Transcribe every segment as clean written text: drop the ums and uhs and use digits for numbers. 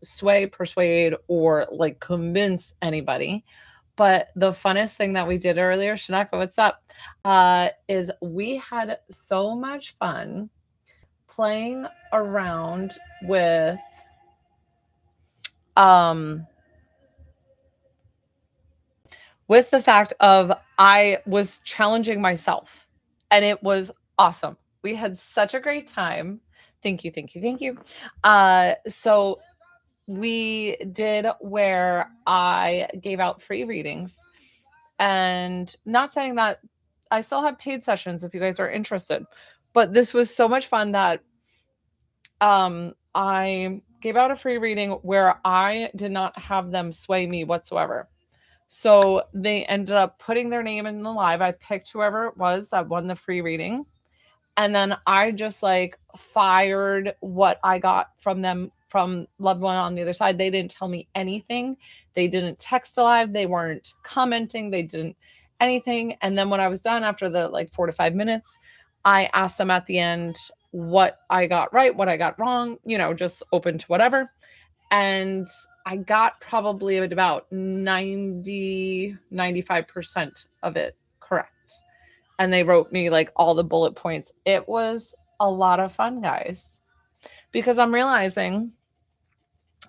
sway, persuade, or like convince anybody. But the funnest thing that we did earlier, Shanaka, what's up? Is we had so much fun playing around um with the fact of I was challenging myself, and it was awesome. We had such a great time. Thank you, thank you, thank you. So we did where I gave out free readings, and not saying that I still have paid sessions if you guys are interested, but this was so much fun that I gave out a free reading where I did not have them sway me whatsoever. So they ended up putting their name in the live. I picked whoever it was that won the free reading. And then I just like fired what I got from them from loved one on the other side. They didn't tell me anything. They didn't text the live. They weren't commenting. They didn't anything. And then when I was done after the like 4 to 5 minutes, I asked them at the end what I got right, what I got wrong, just open to whatever. And I got probably about 95% of it correct. And they wrote me like all the bullet points. It was a lot of fun, guys, because I'm realizing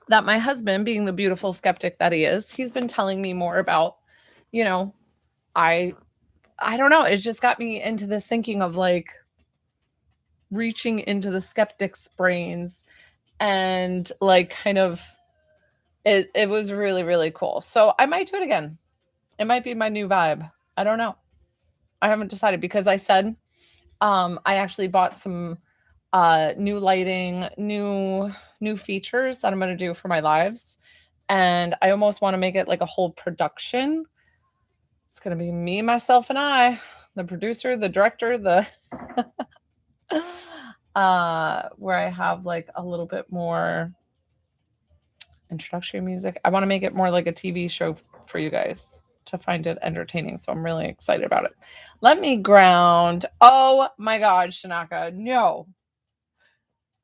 that my husband, being the beautiful skeptic that he is, he's been telling me more about, I don't know, it just got me into this thinking of like reaching into the skeptics' brains and like kind of it was really, really cool. So I might do it again. It might be my new vibe. I don't know. I haven't decided because I said I actually bought some new lighting, new features that I'm going to do for my lives, and I almost want to make it like a whole production. It's going to be me, myself, and I, the producer, the director, the where I have like a little bit more introductory music. I want to make it more like a TV show for you guys to find it entertaining. So I'm really excited about it. Let me ground. Oh my God, Shanaka. No.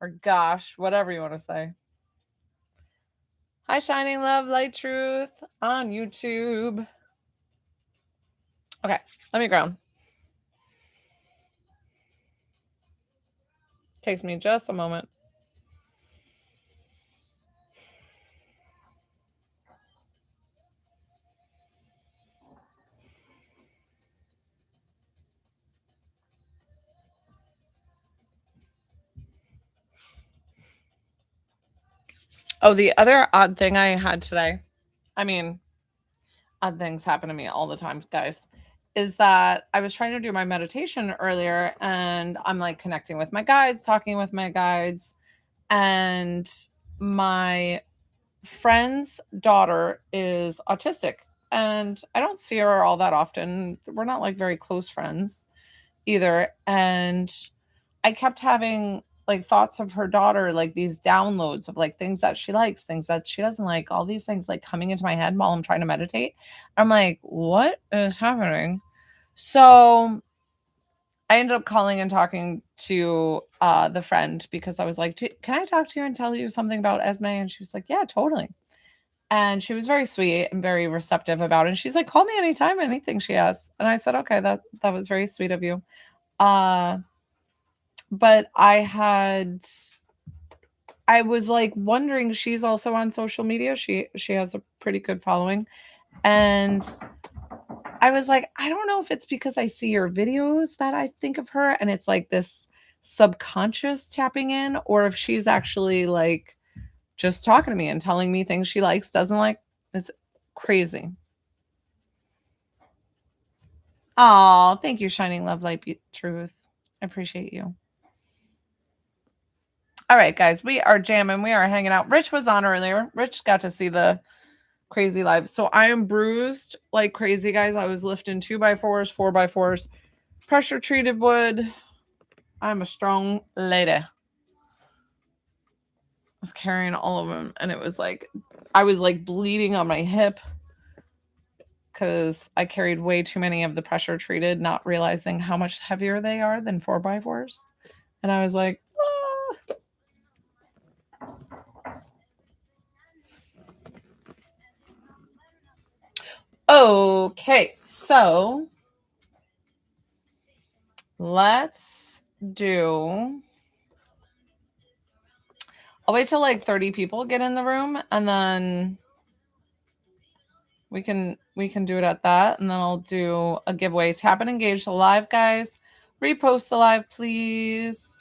Or gosh, whatever you want to say. Hi, Shining Love, Light Truth on YouTube. Okay, let me ground. Takes me just a moment. Oh, the other odd thing I had today, I mean, odd things happen to me all the time, guys, is that I was trying to do my meditation earlier and I'm like connecting with my guides, talking with my guides, and my friend's daughter is autistic and I don't see her all that often. We're not like very close friends either. And I kept having like thoughts of her daughter, like these downloads of like things that she likes, things that she doesn't like, all these things like coming into my head while I'm trying to meditate. I'm like, what is happening? So I ended up calling and talking to the friend because I was like, can I talk to you and tell you something about Esme? And she was like, yeah, totally. And she was very sweet and very receptive about it. And she's like, call me anytime, anything she has. And I said, okay, that was very sweet of you. But I was like wondering, she's also on social media. She has a pretty good following. And I was like, I don't know if it's because I see your videos that I think of her and it's like this subconscious tapping in, or if she's actually like just talking to me and telling me things she likes, doesn't like. It's crazy. Oh, thank you, Shining Love, Light, Truth. I appreciate you. All right, guys, we are jamming. We are hanging out. Rich was on earlier. Rich got to see the crazy live. So I am bruised like crazy, guys. I was lifting 2x4s, 4x4s, pressure treated wood. I'm a strong lady. I was carrying all of them, and it was like I was like bleeding on my hip because I carried way too many of the pressure treated, not realizing how much heavier they are than 4x4s. And I was like, ah. Okay, so let's do. I'll wait till like 30 people get in the room, and then we can do it at that, and then I'll do a giveaway. Tap and engage the live, guys. Repost the live, please,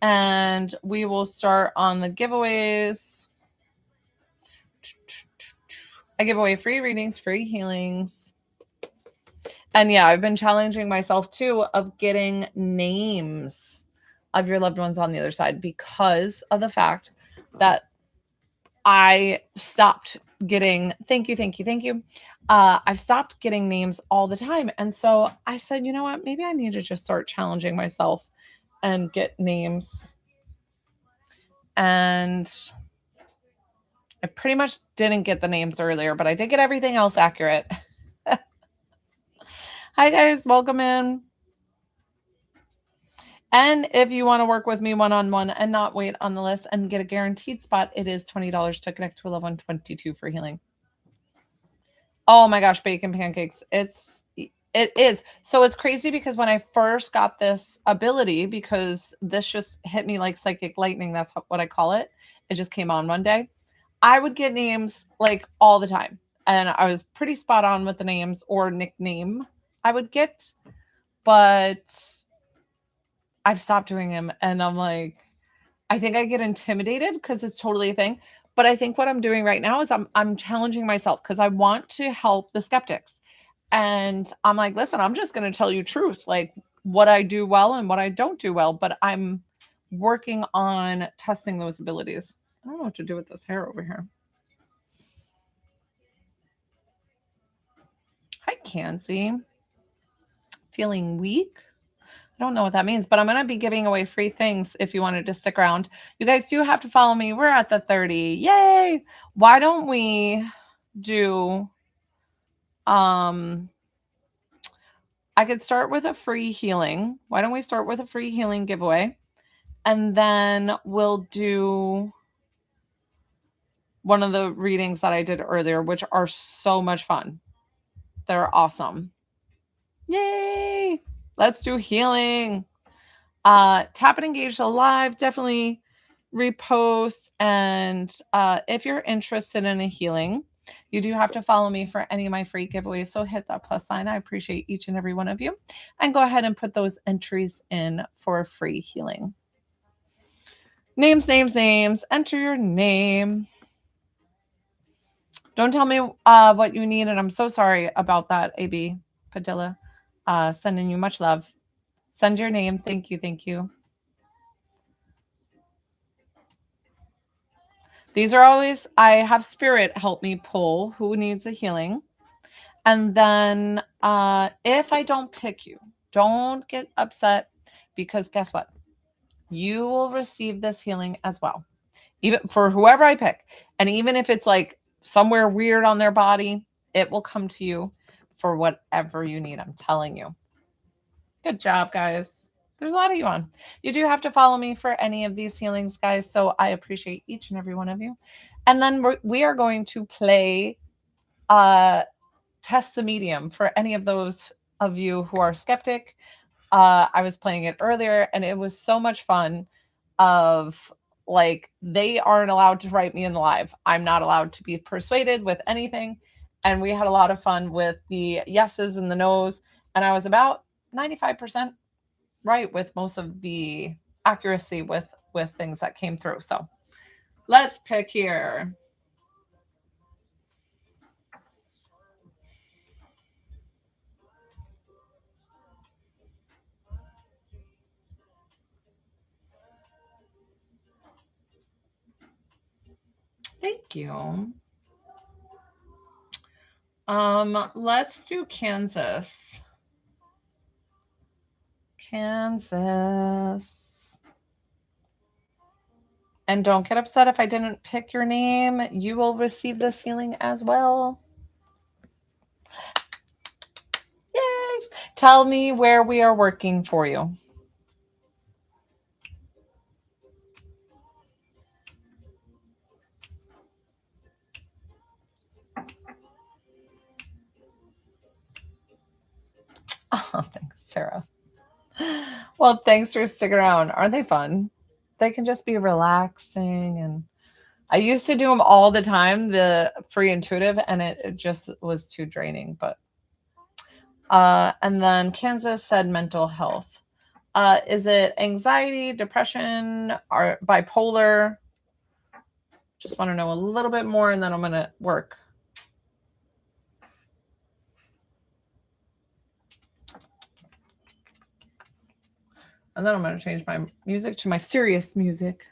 and we will start on the giveaways. I give away free readings, free healings. And yeah, I've been challenging myself too of getting names of your loved ones on the other side because of the fact that I stopped getting, thank you. I've stopped getting names all the time. And so I said, you know what? Maybe I need to just start challenging myself and get names. And I pretty much didn't get the names earlier, but I did get everything else accurate. Hi, guys. Welcome in. And if you want to work with me one-on-one and not wait on the list and get a guaranteed spot, it is $20 to connect to a level 122 for healing. Oh my gosh, bacon pancakes. It is. So it's crazy because when I first got this ability, because this just hit me like psychic lightning, that's what I call it. It just came on one day. I would get names like all the time. And I was pretty spot on with the names or nickname I would get. But I've stopped doing them. And I'm like, I think I get intimidated because it's totally a thing. But I think what I'm doing right now is I'm challenging myself because I want to help the skeptics. And I'm like, listen, I'm just going to tell you truth, like what I do well and what I don't do well. But I'm working on testing those abilities. I don't know what to do with this hair over here. Hi, Kansi. Feeling weak? I don't know what that means, but I'm going to be giving away free things if you wanted to stick around. You guys do have to follow me. We're at the 30. Yay! Why don't we do I could start with a free healing. Why don't we start with a free healing giveaway? And then we'll do one of the readings that I did earlier, which are so much fun. They're awesome. Yay! Let's do healing. Tap and engage live. Definitely repost. And if you're interested in a healing, you do have to follow me for any of my free giveaways. So hit that plus sign. I appreciate each and every one of you. And go ahead and put those entries in for a free healing. Names. Enter your name. Don't tell me what you need. And I'm so sorry about that, AB Padilla. Sending you much love. Send your name. Thank you. These are always, I have spirit help me pull who needs a healing. And then if I don't pick you, don't get upset because guess what? You will receive this healing as well. Even for whoever I pick. And even if it's like somewhere weird on their body, it will come to you for whatever you need. I'm telling you. Good job, guys. There's a lot of you on. You do have to follow me for any of these healings, guys. So I appreciate each and every one of you. And then we are going to play Test the Medium for any of those of you who are skeptic. I was playing it earlier and it was so much fun of like, they aren't allowed to write me in the live. I'm not allowed to be persuaded with anything. And we had a lot of fun with the yeses and the nos. And I was about 95% right with most of the accuracy with things that came through. So let's pick here. Thank you. Let's do Kansas. And don't get upset if I didn't pick your name. You will receive this healing as well. Yay! Tell me where we are working for you. Sarah. Well, thanks for sticking around. Aren't they fun? They can just be relaxing. And I used to do them all the time, the free intuitive, and it just was too draining. But and then Kansas said mental health. Is it anxiety, depression, or bipolar? Just want to know a little bit more, and then I'm going to work. And then I'm going to change my music to my serious music.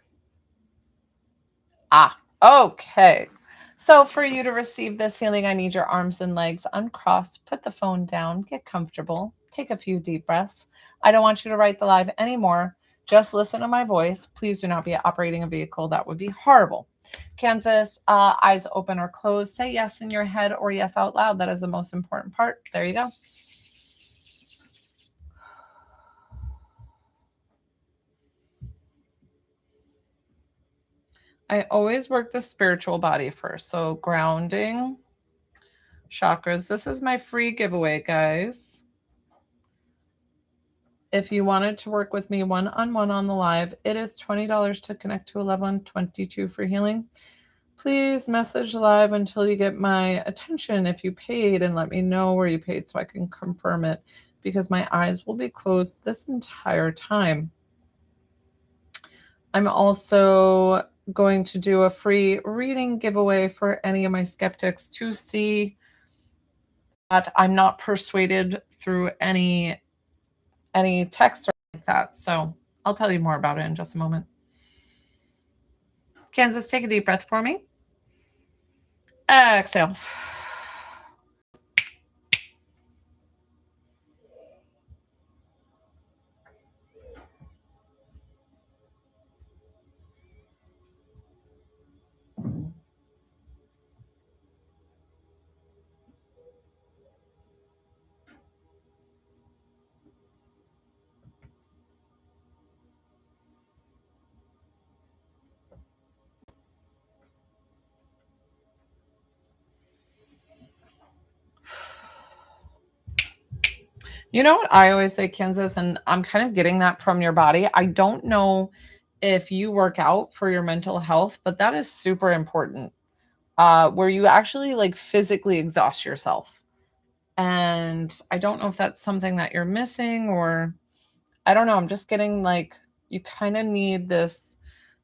Okay. So for you to receive this healing, I need your arms and legs uncrossed. Put the phone down. Get comfortable. Take a few deep breaths. I don't want you to write the live anymore. Just listen to my voice. Please do not be operating a vehicle. That would be horrible. Kansas, eyes open or closed. Say yes in your head or yes out loud. That is the most important part. There you go. I always work the spiritual body first. So grounding, chakras. This is my free giveaway, guys. If you wanted to work with me one-on-one on the live, it is $20 to connect to a level and $22 for healing. Please message live until you get my attention if you paid, and let me know where you paid so I can confirm it, because my eyes will be closed this entire time. I'm also going to do a free reading giveaway for any of my skeptics to see that I'm not persuaded through any text or like that. So I'll tell you more about it in just a moment. Kansas, take a deep breath for me. Exhale. You know what I always say, Kansas, and I'm kind of getting that from your body. I don't know if you work out for your mental health, but that is super important. Where you actually like physically exhaust yourself. And I don't know if that's something that you're missing, or I don't know. I'm just getting like you kind of need this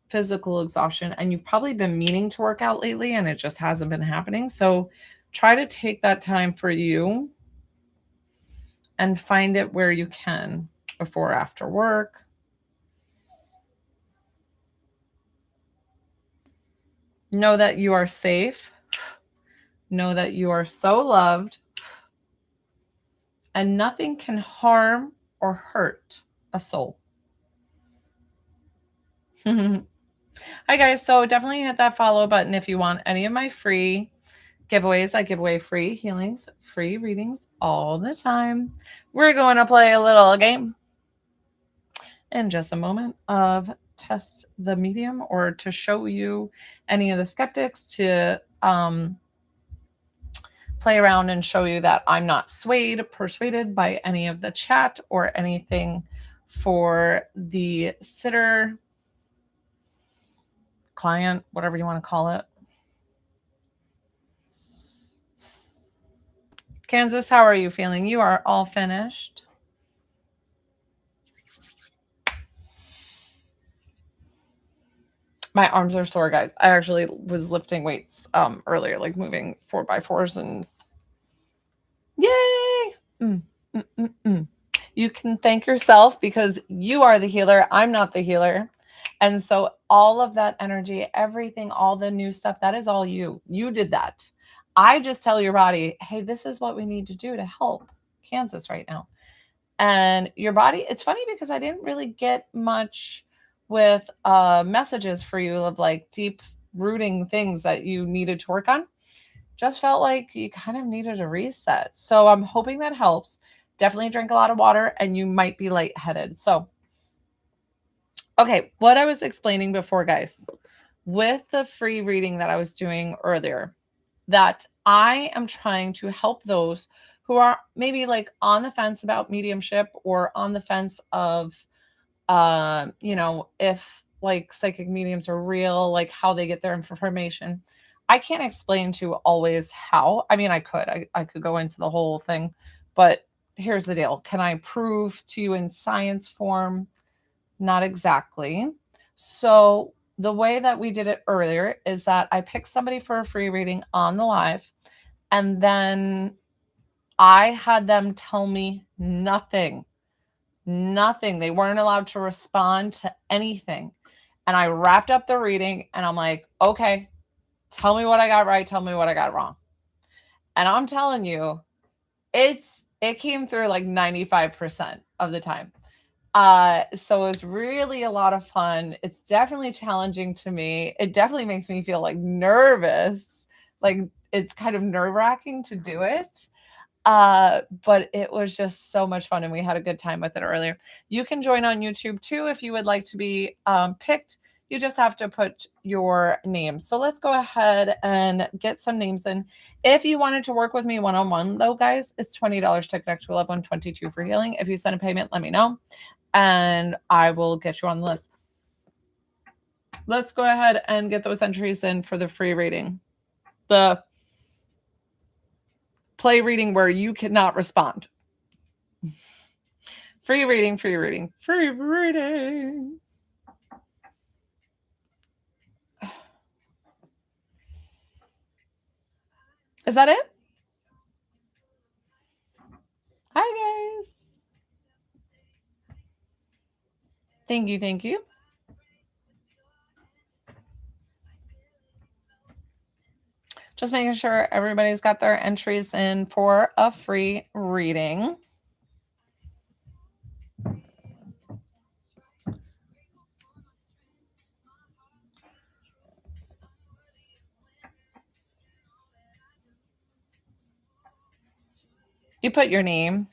physical exhaustion, and you've probably been meaning to work out lately and it just hasn't been happening. So try to take that time for you and find it where you can, before or after work. Know that you are safe. Know that you are so loved, and nothing can harm or hurt a soul. Hi guys, so definitely hit that follow button if you want any of my free giveaways. I give away free healings, free readings all the time. We're going to play a little game in just a moment of test the medium, or to show you any of the skeptics, to play around and show you that I'm not persuaded by any of the chat or anything for the sitter, client, whatever you want to call it. Kansas, how are you feeling? You are all finished. My arms are sore, guys. I actually was lifting weights earlier, like moving 4x4s, and yay! You can thank yourself, because you are the healer. I'm not the healer. And so all of that energy, everything, all the new stuff, that is all you. You did that. I just tell your body, hey, this is what we need to do to help Kansas right now. And your body, it's funny because I didn't really get much with messages for you of like deep rooting things that you needed to work on. Just felt like you kind of needed a reset. So I'm hoping that helps. Definitely drink a lot of water, and you might be lightheaded. So, okay, what I was explaining before, guys, with the free reading that I was doing earlier, that I am trying to help those who are maybe like on the fence about mediumship or on the fence of if like psychic mediums are real, like how they get their information. I can't explain to always how. I mean, I could go into the whole thing, but here's the deal. Can I prove to you in science form? Not exactly. So the way that we did it earlier is that I picked somebody for a free reading on the live, and then I had them tell me nothing. Nothing. They weren't allowed to respond to anything. And I wrapped up the reading and I'm like, okay, tell me what I got right. Tell me what I got wrong. And I'm telling you, it came through like 95% of the time. So it was really a lot of fun. It's definitely challenging to me. It definitely makes me feel like nervous. Like it's kind of nerve-wracking to do it. But it was just so much fun and we had a good time with it earlier. You can join on YouTube too if you would like to be picked. You just have to put your name. So let's go ahead and get some names in. If you wanted to work with me one-on-one though, guys, it's $20 to connect to a loved one, $22 for healing. If you send a payment, let me know and I will get you on the list. Let's go ahead and get those entries in for the free reading. The play reading where you cannot respond. Free reading, free reading, free reading. Is that it? Hi, guys. Thank you, thank you. Just making sure everybody's got their entries in for a free reading. You put your name.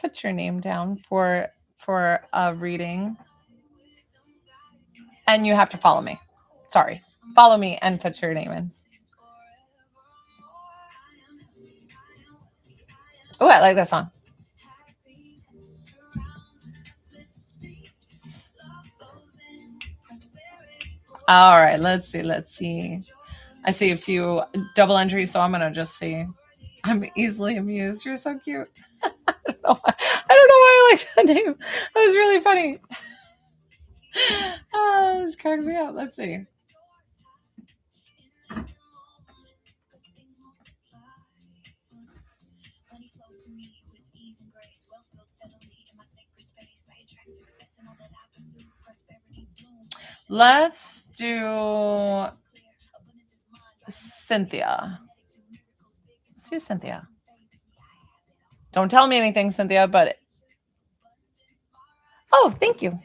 Put your name down for a reading. And you have to follow me. Sorry. Follow me and put your name in. Oh, I like that song. All right, let's see. I see a few double entries, so I'm going to just see. I'm easily amused. You're so cute. I don't know why I like that name. That was really funny. Oh, this cracked me up. Let's see. Let's do Cynthia. Let's do Cynthia. Don't tell me anything, Cynthia, but... Oh, thank you.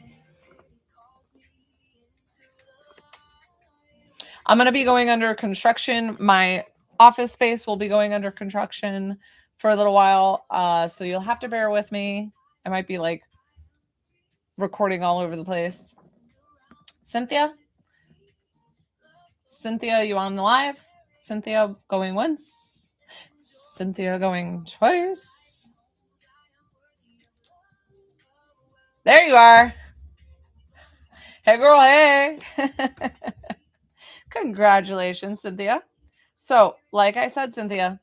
I'm going to be going under construction. My office space will be going under construction for a little while. So you'll have to bear with me. I might be like recording all over the place. Cynthia? Cynthia, you on the live? Cynthia going once? Cynthia going twice? There you are. Hey, girl, hey. Congratulations, Cynthia. So, like I said, Cynthia,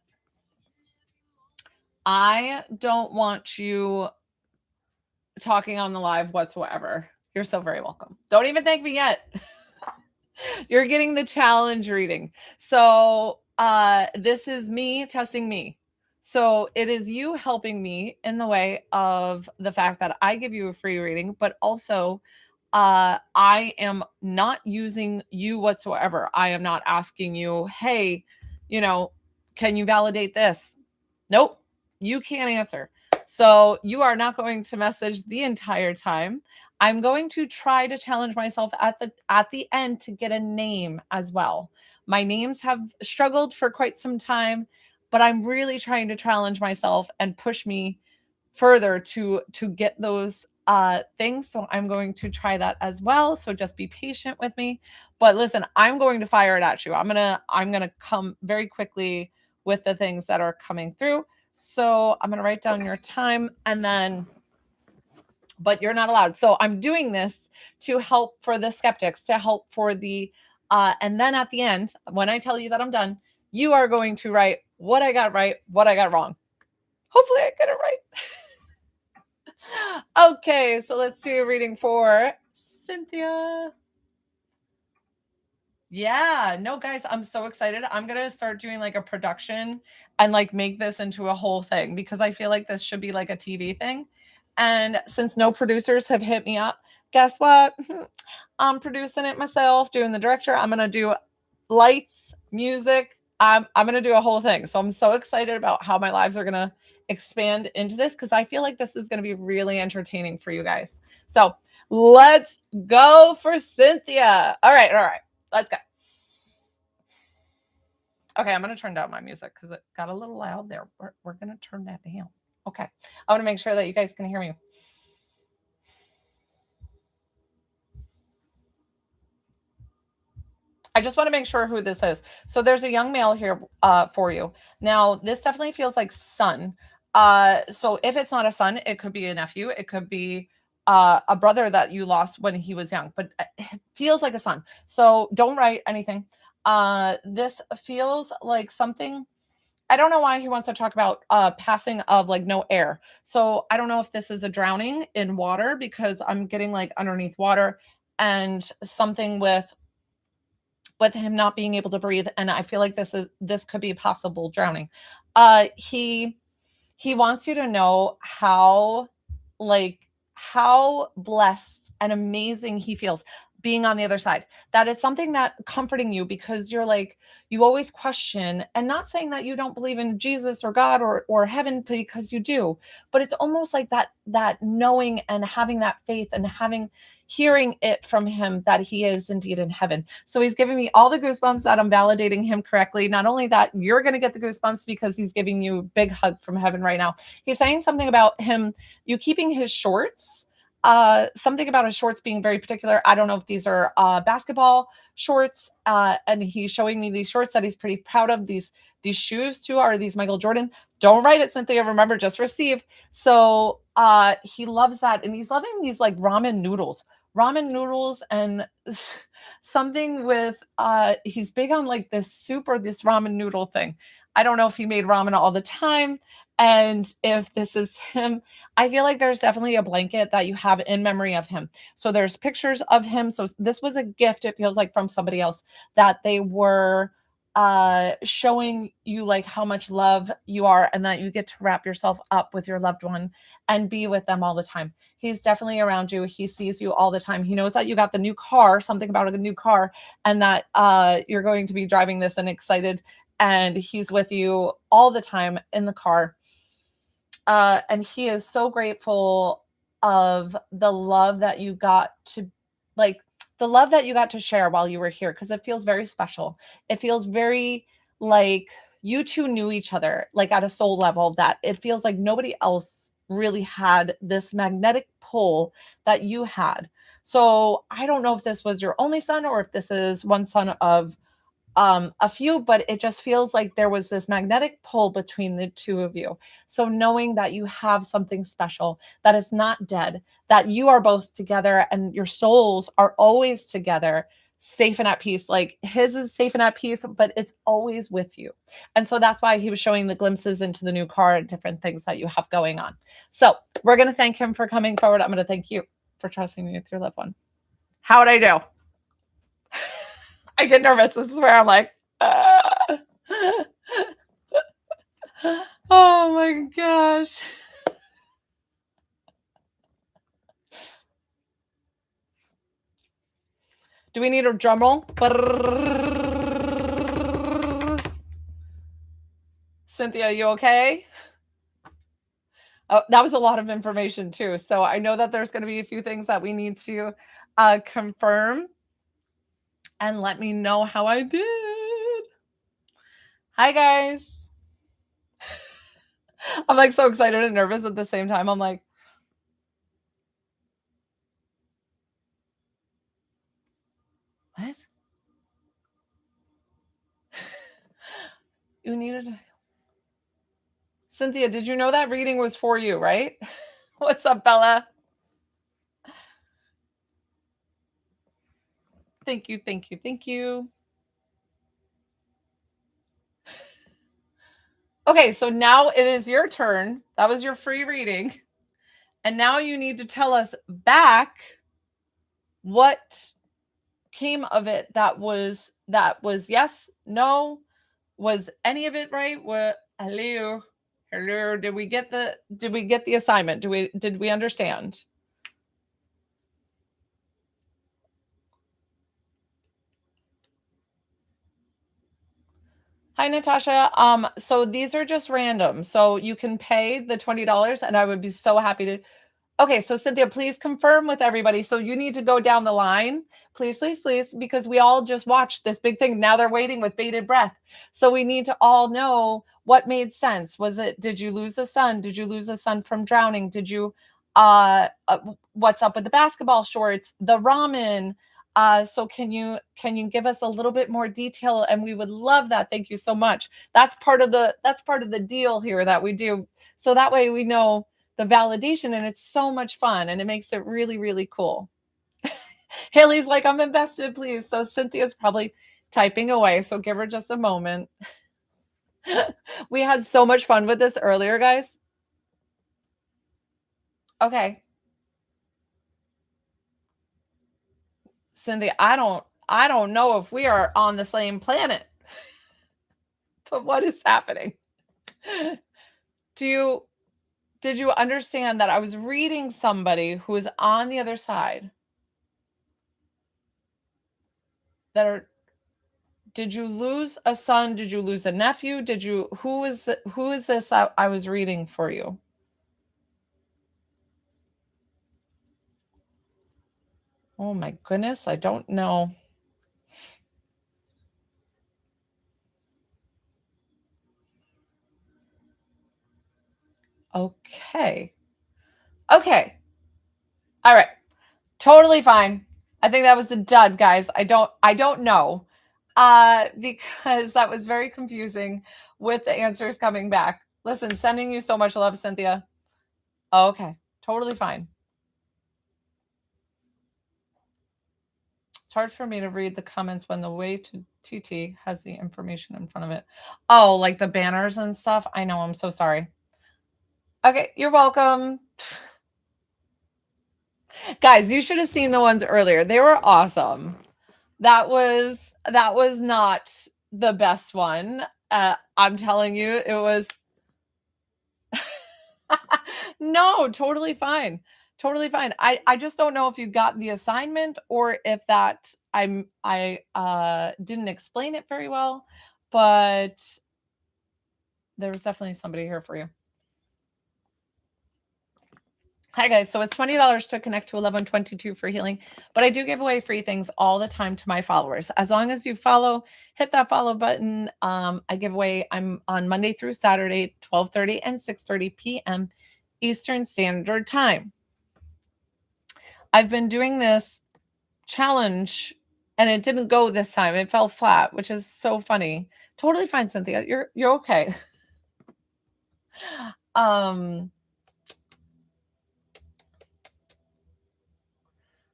I don't want you talking on the live whatsoever. You're so very welcome. Don't even thank me yet. You're getting the challenge reading. So this is me testing me. So it is you helping me in the way of the fact that I give you a free reading, but also I am not using you whatsoever. I am not asking you, hey, can you validate this? Nope, you can't answer. So you are not going to message the entire time. I'm going to try to challenge myself at the end to get a name as well. My names have struggled for quite some time, but I'm really trying to challenge myself and push me further to get those things. So I'm going to try that as well. So just be patient with me. But listen, I'm going to fire it at you. I'm gonna come very quickly with the things that are coming through. So I'm going to write down your time and then, but you're not allowed. So I'm doing this to help for the skeptics, to help for the, and then at the end, when I tell you that I'm done, you are going to write what I got right, what I got wrong. Hopefully I get it right. Okay, so let's do a reading for Cynthia. Yeah, no, guys, I'm so excited. I'm gonna start doing like a production and like make this into a whole thing because I feel like this should be like a TV thing. And since no producers have hit me up, guess what? I'm producing it myself, doing the director. I'm gonna do lights, music. I'm gonna do a whole thing. So I'm so excited about how my lives are gonna expand into this because I feel like this is gonna be really entertaining for you guys. So let's go for Cynthia. All right. Let's go. Okay, I'm going to turn down my music because it got a little loud there. We're going to turn that down. Okay. I want to make sure that you guys can hear me. I just want to make sure who this is. So there's a young male here for you. Now, this definitely feels like son. So if it's not a son, it could be a nephew. It could be a brother that you lost when he was young, but it feels like a son. So don't write anything. This feels like something. I don't know why he wants to talk about passing of like no air. So I don't know if this is a drowning in water because I'm getting like underneath water and something with him not being able to breathe, and I feel like this could be possible drowning. He wants you to know how like how blessed and amazing he feels being on the other side. That it's something that comforting you because you're like you always question, and not saying that you don't believe in Jesus or God or heaven because you do, but it's almost like that knowing and having that faith and having hearing it from him that he is indeed in heaven. So he's giving me all the goosebumps that I'm validating him correctly. Not only that, you're going to get the goosebumps because he's giving you a big hug from heaven right now. He's saying something about him, you keeping his shorts, something about his shorts being very particular. I don't know if these are basketball shorts, and he's showing me these shorts that he's pretty proud of. These shoes too are these Michael Jordan. Don't write it, Cynthia. Remember, just receive. So he loves that, and he's loving these like ramen noodles and something with he's big on like this soup or this ramen noodle thing. I don't know if he made ramen all the time and if this is him. I feel like there's definitely a blanket that you have in memory of him. So there's pictures of him. So this was a gift, it feels like, from somebody else that they were showing you like how much love you are and that you get to wrap yourself up with your loved one and be with them all the time. He's definitely around you. He sees you all the time. He knows that you got the new car, something about a new car, and that you're going to be driving this and excited. And he's with you all the time in the car. And he is so grateful of the love that you got to like the love that you got to share while you were here because it feels very special. It feels very like you two knew each other like at a soul level that it feels like nobody else really had this magnetic pull that you had. So I don't know if this was your only son or if this is one son of a few, but it just feels like there was this magnetic pull between the two of you. So knowing that you have something special, that is not dead, that you are both together and your souls are always together, safe and at peace. Like his is safe and at peace, but it's always with you. And so that's why he was showing the glimpses into the new car and different things that you have going on. So we're going to thank him for coming forward. I'm going to thank you for trusting me with your loved one. How would I do? I get nervous. This is where I'm like, oh my gosh. Do we need a drum roll? Cynthia, you okay? Oh, that was a lot of information too. So I know that there's going to be a few things that we need to confirm and let me know how I did. Hi, guys. I'm like so excited and nervous at the same time. I'm like, what? You needed Cynthia, did you know that reading was for you, right? What's up, Bella? Thank you, thank you, thank you. Okay, so now it is your turn. That was your free reading. And now you need to tell us back what came of it that was yes, no, was any of it right? What hello? Hello, did we get the assignment? Did we understand? Hi, Natasha. So these are just random. So you can pay the $20 and I would be so happy to. Okay, so Cynthia, please confirm with everybody. So you need to go down the line, please, please, please, because we all just watched this big thing. Now they're waiting with bated breath. So we need to all know what made sense. Did you lose a son? Did you lose a son from drowning? Did you, what's up with the basketball shorts, the ramen? So can you give us a little bit more detail? And we would love that. Thank you so much. That's part of the deal here that we do. So that way we know the validation, and it's so much fun and it makes it really, really cool. Haley's like, I'm invested, please. So Cynthia's probably typing away. So give her just a moment. We had so much fun with this earlier, guys. Okay. Cynthia, I don't know if we are on the same planet. But what is happening? Did you understand that I was reading somebody who is on the other side? Did you lose a son? Did you lose a nephew? Who is this that I was reading for you? Oh my goodness, I don't know. Okay. Okay. All right. Totally fine. I think that was a dud, guys. I don't know. Because that was very confusing with the answers coming back. Listen, sending you so much love, Cynthia. Okay. Totally fine. It's hard for me to read the comments when the way to TT has the information in front of it. Oh, like the banners and stuff. I know. I'm so sorry. Okay. You're welcome. Guys, you should have seen the ones earlier. They were awesome. That was not the best one. I'm telling you, it was no, totally fine. Totally fine. I just don't know if you got the assignment or if that I didn't explain it very well, but there was definitely somebody here for you. Hi guys, so it's $20 to connect to 1122 for healing, but I do give away free things all the time to my followers. As long as you follow, hit that follow button. I give away, I'm on Monday through Saturday, 12:30 and 6:30 p.m. Eastern Standard Time. I've been doing this challenge and it didn't go this time. It fell flat, which is so funny. Totally fine, Cynthia. You're okay.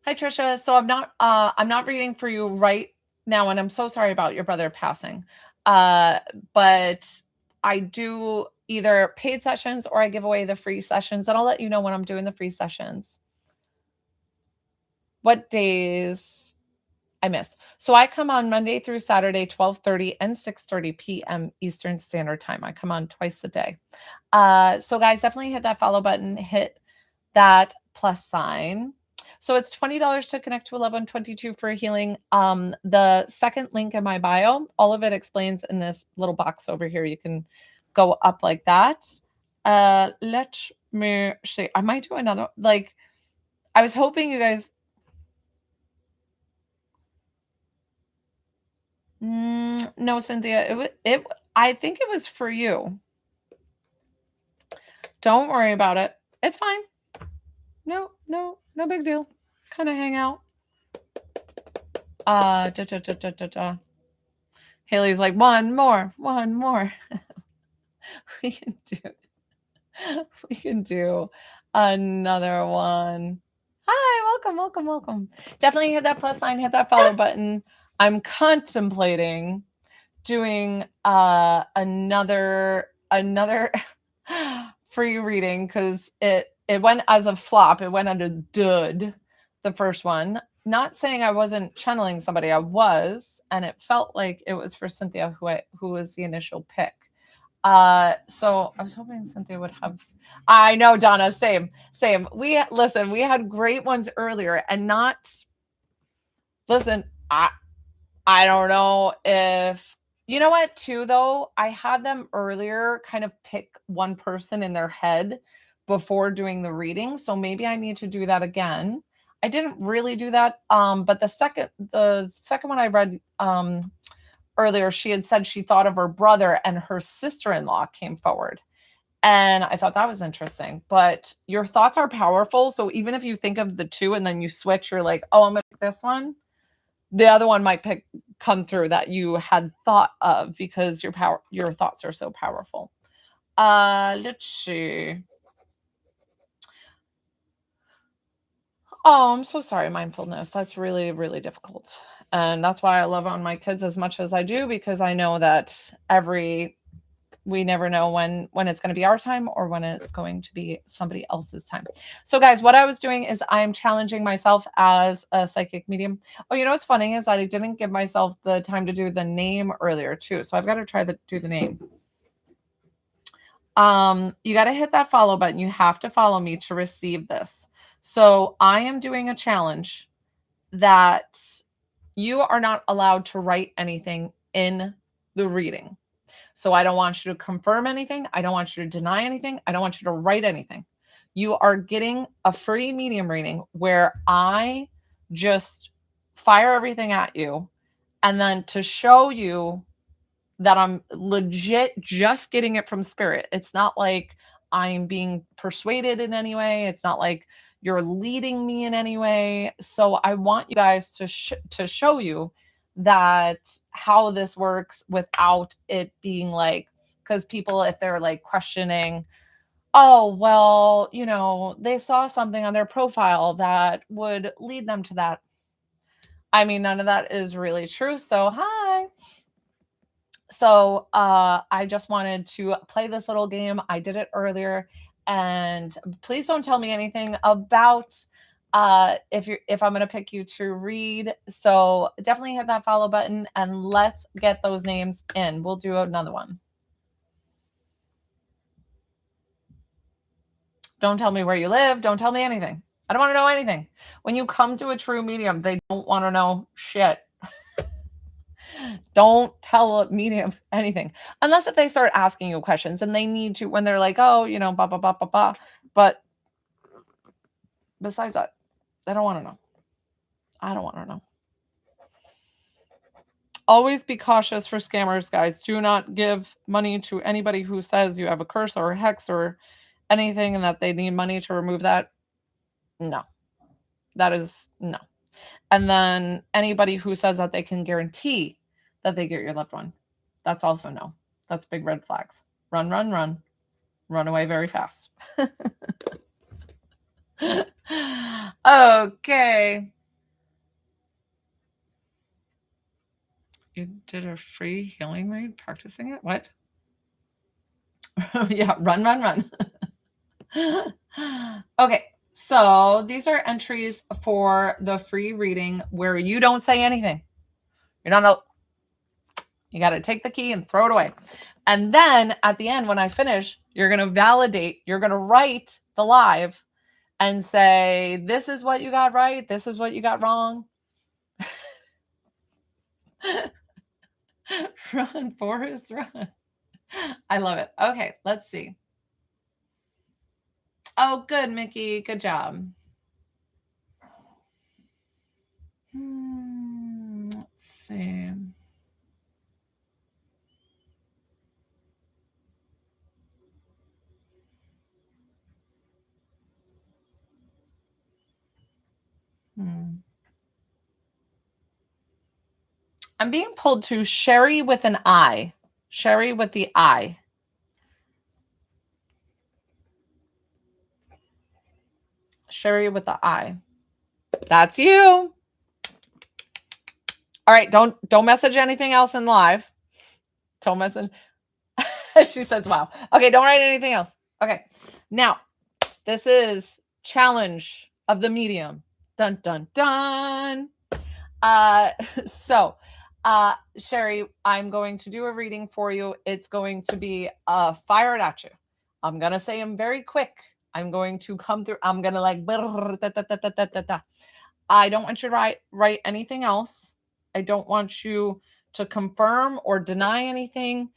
Hi Trisha. So I'm not reading for you right now, and I'm so sorry about your brother passing. But I do either paid sessions or I give away the free sessions, and I'll let you know when I'm doing the free sessions. What days I miss? So I come on Monday through Saturday, 12:30 and 6:30 p.m. Eastern Standard Time. I come on twice a day. So guys, definitely hit that follow button, hit that plus sign. So it's $20 to connect to 1122 for healing. The second link in my bio, all of it explains in this little box over here. You can go up like that. Let me see. I might do another. Like, I was hoping you guys. No, Cynthia. I think it was for you. Don't worry about it. It's fine. No big deal. Kind of hang out. Haley's like, one more. We can do it. We can do another one. Hi, welcome. Definitely hit that plus sign, hit that follow button. I'm contemplating doing another free reading because it went as a flop. It went under dud, the first one. Not saying I wasn't channeling somebody, I was, and it felt like it was for Cynthia, who was the initial pick. So I was hoping Cynthia would have. I know, Donna, same. We had great ones earlier, and not. Listen, I don't know if you know what too though. I had them earlier kind of pick one person in their head before doing the reading, so maybe I need to do that again. I didn't really do that, but the second one I read earlier, she had said she thought of her brother and her sister-in-law came forward. And I thought that was interesting. But your thoughts are powerful. So even if you think of the two and then you switch, you're like, oh, I'm gonna pick this one. The other one might come through that you had thought of because your thoughts are so powerful. Let's see. Oh, I'm so sorry, mindfulness. That's really, really difficult. And that's why I love on my kids as much as I do, because I know that we never know when it's going to be our time or when it's going to be somebody else's time. So guys, what I was doing is I'm challenging myself as a psychic medium. Oh, you know what's funny is that I didn't give myself the time to do the name earlier too. So I've got to try to do the name. You got to hit that follow button. You have to follow me to receive this. So I am doing a challenge that you are not allowed to write anything in the reading. So I don't want you to confirm anything. I don't want you to deny anything. I don't want you to write anything. You are getting a free medium reading where I just fire everything at you. And then to show you that I'm legit just getting it from spirit. It's not like I'm being persuaded in any way. It's not like you're leading me in any way. So I want you guys to show you that how this works without it being like, because people, if they're like questioning, oh, well, they saw something on their profile that would lead them to that. I mean, none of that is really true. So, hi. So I just wanted to play this little game. I did it earlier, and please don't tell me anything about if I'm gonna pick you to read. So definitely hit that follow button and let's get those names in. We'll do another one. Don't tell me where you live. Don't tell me anything. I don't want to know anything. When you come to a true medium, they don't want to know shit. Don't tell a medium anything unless if they start asking you questions and they need to when they're like, oh, blah, blah, blah, blah, blah. But besides that, they don't want to know. I don't want to know. Always be cautious for scammers, guys. Do not give money to anybody who says you have a curse or a hex or anything and that they need money to remove that. No, that is no. And then anybody who says that they can guarantee that they get your loved one, that's also no. That's big red flags. Run, run, run. Run away very fast. Okay. You did a free healing read practicing it? What? Yeah, run, run, run. Okay, so these are entries for the free reading where you don't say anything. You're not you got to take the key and throw it away. And then at the end, when I finish, you're going to validate, you're going to write the live and say, this is what you got right. This is what you got wrong. Run, Forrest, run. I love it. Okay, let's see. Oh, good, Mickey. Good job. Let's see. I'm being pulled to Sherry with an I. Sherry with the I. Sherry with the I. That's you. All right, don't message anything else in live. Don't message. She says, wow. Okay, don't write anything else. Okay. Now, this is challenge of the medium. Dun dun dun. So Sherry, I'm going to do a reading for you. It's going to be fired at you. I'm gonna say them very quick. I'm going to come through. I'm gonna like I don't want you to write anything else. I don't want you to confirm or deny anything.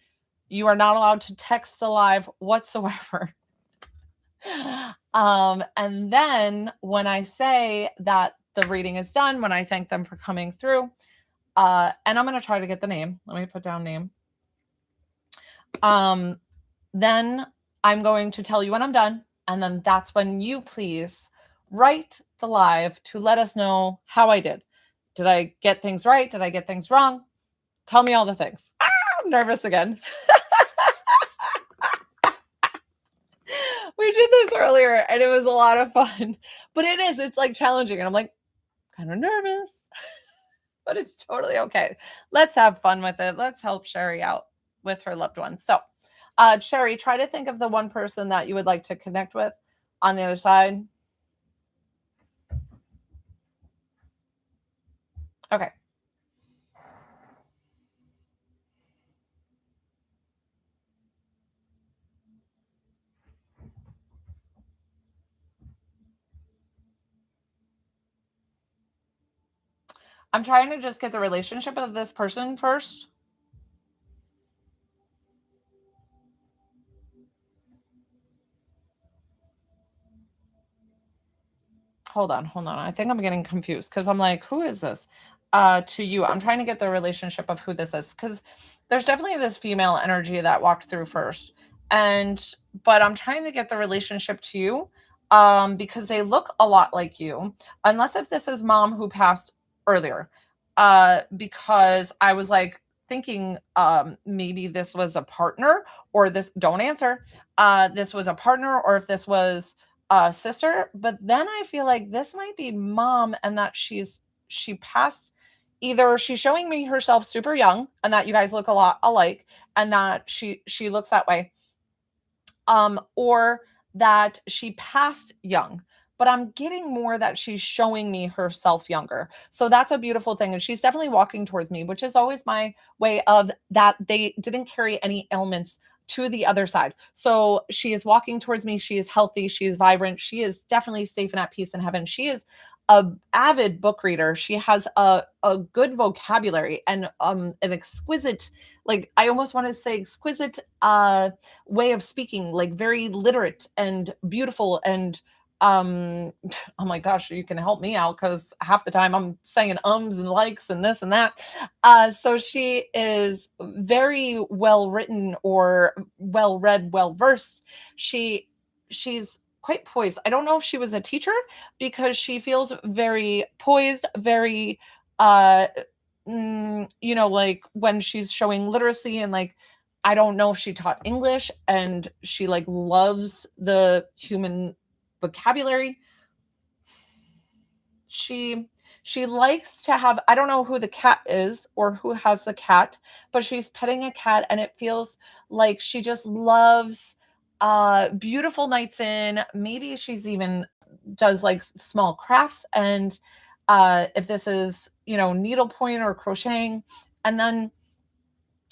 You are not allowed to text alive whatsoever. And then when I say that the reading is done, when I thank them for coming through, and I'm going to try to get the name. Let me put down name. Then I'm going to tell you when I'm done. And then that's when you please write the live to let us know how I did. Did I get things right? Did I get things wrong? Tell me all the things. I'm nervous again. We did this earlier and it was a lot of fun, but it's like challenging. And I'm like kind of nervous, but it's totally okay. Let's have fun with it. Let's help Sherry out with her loved ones. So, Sherry, try to think of the one person that you would like to connect with on the other side. Okay. I'm trying to just get the relationship of this person first. Hold on. I think I'm getting confused because I'm like, who is this? To you. I'm trying to get the relationship of who this is because there's definitely this female energy that walked through first. But I'm trying to get the relationship to you because they look a lot like you, unless if this is mom who passed earlier. Because I was like thinking maybe this was a partner or this, don't answer. This was a partner or if this was sister, but then I feel like this might be mom and that she passed, either she's showing me herself super young and that you guys look a lot alike and that she looks that way, or that she passed young, but I'm getting more that she's showing me herself younger. So that's a beautiful thing. And she's definitely walking towards me, which is always my way of that they didn't carry any ailments to the other side. So she is walking towards me. She is healthy. She is vibrant. She is definitely safe and at peace in heaven. She is a avid book reader. She has a good vocabulary and an exquisite, like I almost want to say exquisite way of speaking, like very literate and beautiful and oh my gosh, you can help me out because half the time I'm saying ums and likes and this and that. So she is very well written or well read, well versed. She's quite poised. I don't know if she was a teacher because she feels very poised, very like when she's showing literacy and like I don't know if she taught English and she like loves the human vocabulary. She likes to have, I don't know who the cat is or who has the cat, but she's petting a cat and it feels like she just loves beautiful nights in. Maybe she's even does like small crafts and if this is, needlepoint or crocheting. And then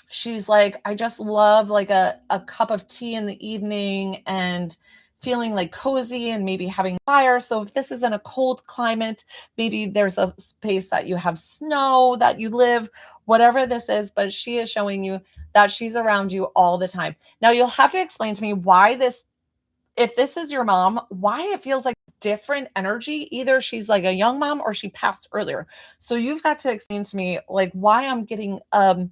she's like, I just love like a cup of tea in the evening and feeling like cozy and maybe having fire. So if this is in a cold climate, maybe there's a space that you have snow that you live, whatever this is, but she is showing you that she's around you all the time. Now you'll have to explain to me why this, if this is your mom, why it feels like different energy. Either she's like a young mom or she passed earlier. So you've got to explain to me like why I'm getting and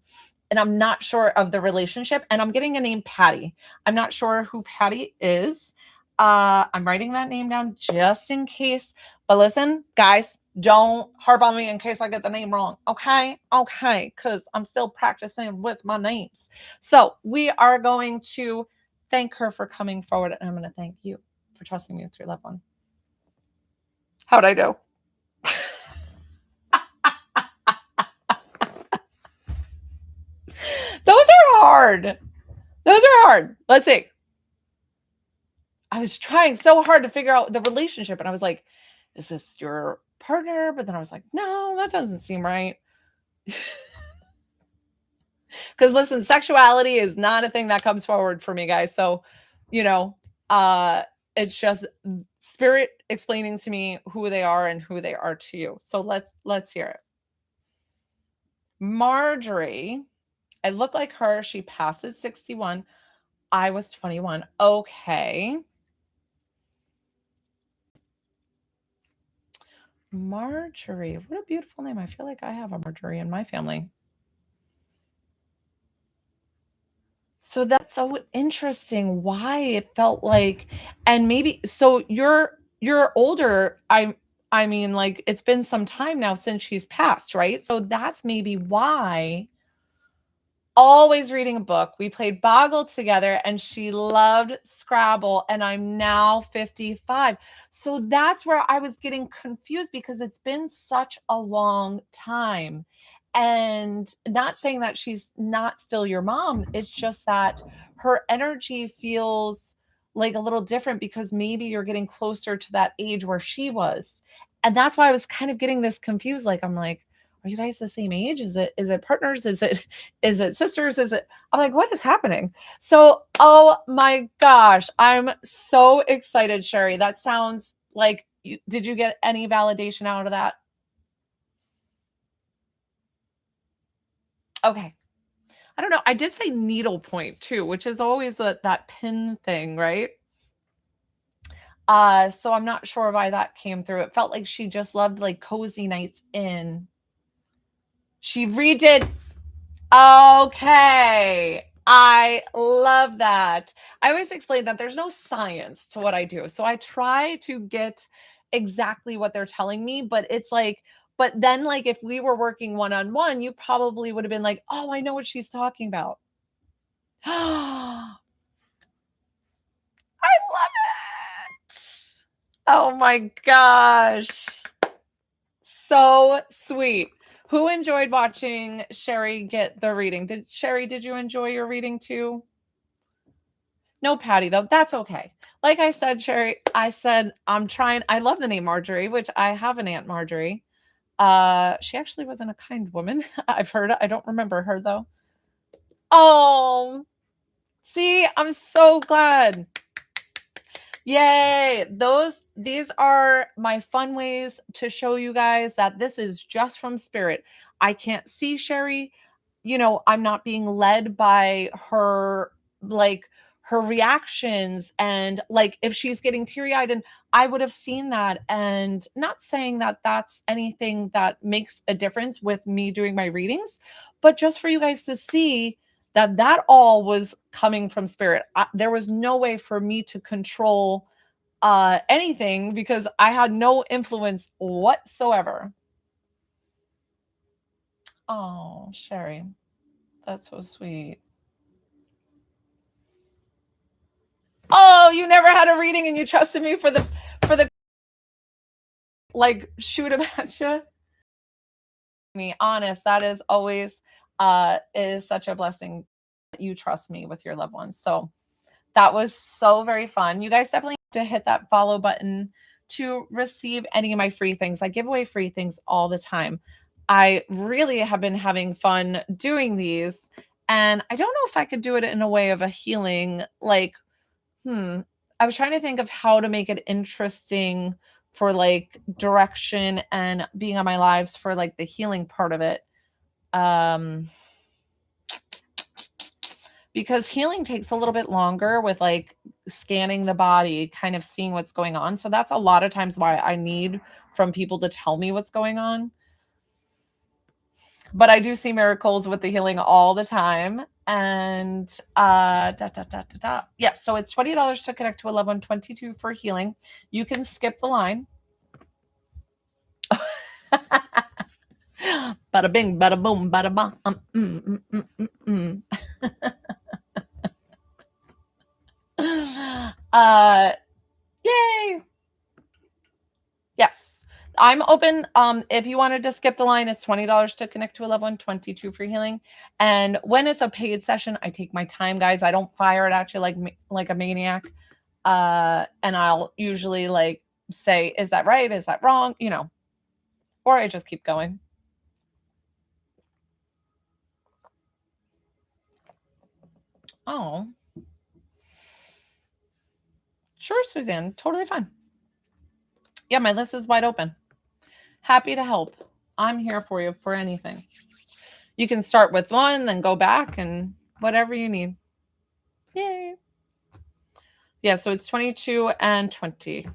I'm not sure of the relationship. And I'm getting a name Patty. I'm not sure who Patty is. I'm writing that name down just in case. But listen, guys, don't harp on me in case I get the name wrong. Okay. Okay. Because I'm still practicing with my names. So we are going to thank her for coming forward. And I'm going to thank you for trusting me with your loved one. How'd I do? Those are hard. Those are hard. Let's see. I was trying so hard to figure out the relationship, and I was like, is this your partner? But then I was like, no, that doesn't seem right. Because listen, sexuality is not a thing that comes forward for me, guys. So, you know, uh, it's just spirit explaining to me who they are and who they are to you. So let's hear it. Marjorie, I look like her. She passes 61. I was 21. Okay. Marjorie. What a beautiful name. I feel like I have a Marjorie in my family. So that's so interesting why it felt like, and maybe so you're older. I mean, like, it's been some time now since she's passed, right? So that's maybe why. Always reading a book. We played Boggle together and she loved Scrabble, and I'm now 55. So that's where I was getting confused because it's been such a long time. And not saying that she's not still your mom, it's just that her energy feels like a little different because maybe you're getting closer to that age where she was. And that's why I was kind of getting this confused. Like, I'm like, are you guys the same age? Is it partners? Is it sisters? I'm like, what is happening? So, oh my gosh, I'm so excited, Sherry. That sounds like, did you get any validation out of that? Okay. I don't know. I did say needlepoint too, which is always that pin thing, right? So I'm not sure why that came through. It felt like she just loved like cozy nights in. She redid. Okay. I love that. I always explain that there's no science to what I do. So I try to get exactly what they're telling me, but it's like, but then, like, if we were working one on one, you probably would have been like, oh, I know what she's talking about. I love it. Oh my gosh. So sweet. Who enjoyed watching Sherry get the reading? Did you enjoy your reading too? No, Patty, though. That's okay. Like I said, Sherry, I said I'm trying. I love the name Marjorie, which I have an Aunt Marjorie. She actually wasn't a kind woman. I've heard. I don't remember her though. Oh, see, I'm so glad. Yay. These are my fun ways to show you guys that this is just from spirit. I can't see Sherry. I'm not being led by her, like, her reactions, and like if she's getting teary-eyed, and I would have seen that. And not saying that that's anything that makes a difference with me doing my readings, but just for you guys to see that all was coming from spirit. There was no way for me to control anything because I had no influence whatsoever. Oh, Sherry, that's so sweet. Oh, you never had a reading and you trusted me for the like shoot him at you. Me honest, that is always is such a blessing that you trust me with your loved ones. So that was so very fun. You guys definitely have to hit that follow button to receive any of my free things. I give away free things all the time. I really have been having fun doing these. And I don't know if I could do it in a way of a healing, like, I was trying to think of how to make it interesting for like direction and being on my lives for like the healing part of it. Um, because healing takes a little bit longer with like scanning the body, kind of seeing what's going on. So that's a lot of times why I need from people to tell me what's going on. But I do see miracles with the healing all the time. And yeah, so it's $20 to connect to a loved one, 22 for healing. You can skip the line. Bada bing, bada boom, bada bum. Yay. Yes. I'm open. If you wanted to skip the line, it's $20 to connect to a loved one, 22 for healing. And when it's a paid session, I take my time, guys. I don't fire it at you like a maniac. And I'll usually like say, is that right? Is that wrong? You know, or I just keep going. Oh, sure, Suzanne. Totally fine. Yeah, my list is wide open. Happy to help. I'm here for you for anything. You can start with one, then go back and whatever you need. Yay. Yeah, so it's 22 and 20.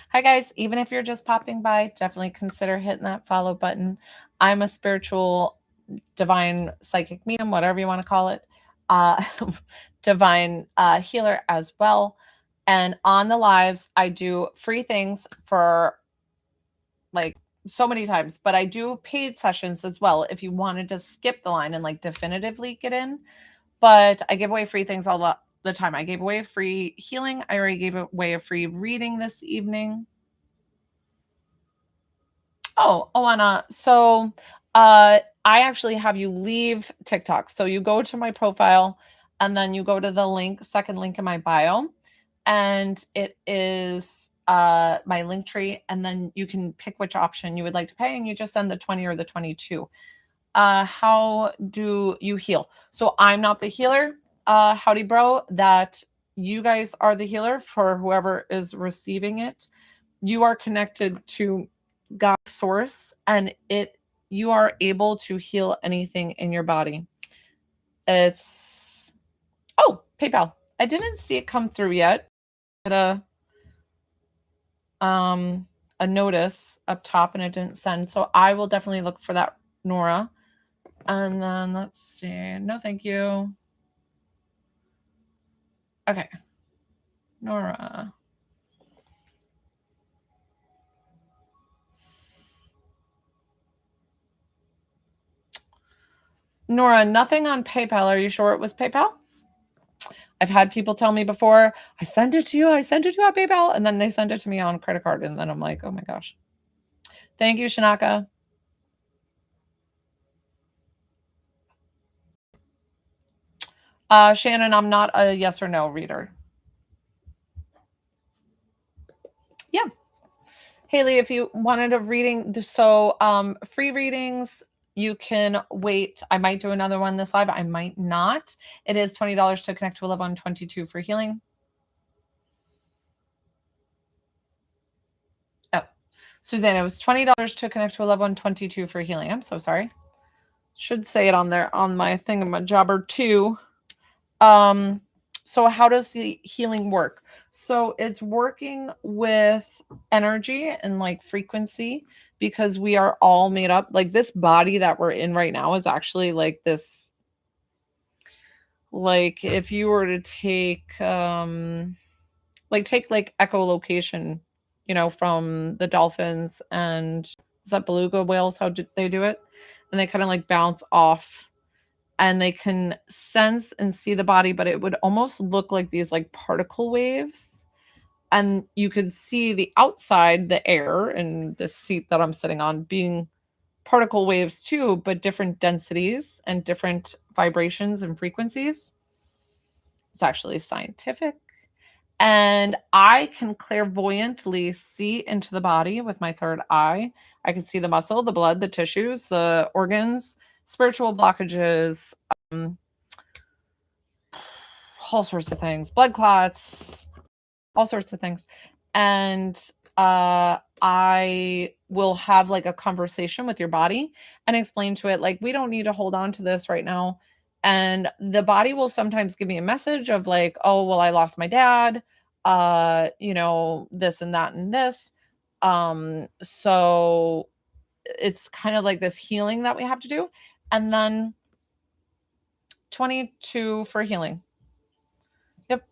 Hi, guys. Even if you're just popping by, definitely consider hitting that follow button. I'm a spiritual, divine psychic medium, whatever you want to call it, uh, divine healer as well. And on the lives, I do free things for like so many times, but I do paid sessions as well if you wanted to skip the line and like definitively get in. But I give away free things all the time. I gave away free healing. I already gave away a free reading this evening. Oh, Alana. So I actually have you leave TikTok. So you go to my profile and then you go to the link, second link in my bio, and it is my link tree. And then you can pick which option you would like to pay, and you just send the 20 or the 22. How do you heal? So I'm not the healer, howdy bro, that you guys are the healer for whoever is receiving it. You are connected to God source, and you are able to heal anything in your body. It's PayPal. I didn't see it come through yet. But a notice up top and it didn't send. So I will definitely look for that, Nora. And then let's see. No, thank you. Okay. Nora. Nora, nothing on PayPal. Are you sure it was PayPal? I've had people tell me before, I sent it to you on PayPal, and then they send it to me on credit card, and then I'm like, oh my gosh. Thank you, Shanaka. Shannon, I'm not a yes or no reader. Yeah. Haley, if you wanted a reading, so free readings, you can wait. I might do another one this live. I might not. It is $20 to connect to a loved one, 22 for healing. Oh, Suzanne, it was $20 to connect to a loved one, 22 for healing. I'm so sorry. Should say it on there on my thingamajobber too. So how does the healing work? So it's working with energy and like frequency, because we are all made up. Like this body that we're in right now is actually like this, like if you were to take like echolocation, from the dolphins, and is that beluga whales, how do they do it? And they kind of like bounce off and they can sense and see the body, but it would almost look like these like particle waves. And you could see the outside, the air and the seat that I'm sitting on being particle waves too, but different densities and different vibrations and frequencies. It's actually scientific. And I can clairvoyantly see into the body with my third eye. I can see the muscle, the blood, the tissues, the organs, spiritual blockages, all sorts of things, blood clots, all sorts of things. And I will have like a conversation with your body and explain to it, like, we don't need to hold on to this right now. And the body will sometimes give me a message of like, oh, well, I lost my dad, this and that and this. So it's kind of like this healing that we have to do. And then 22 for healing. Yep.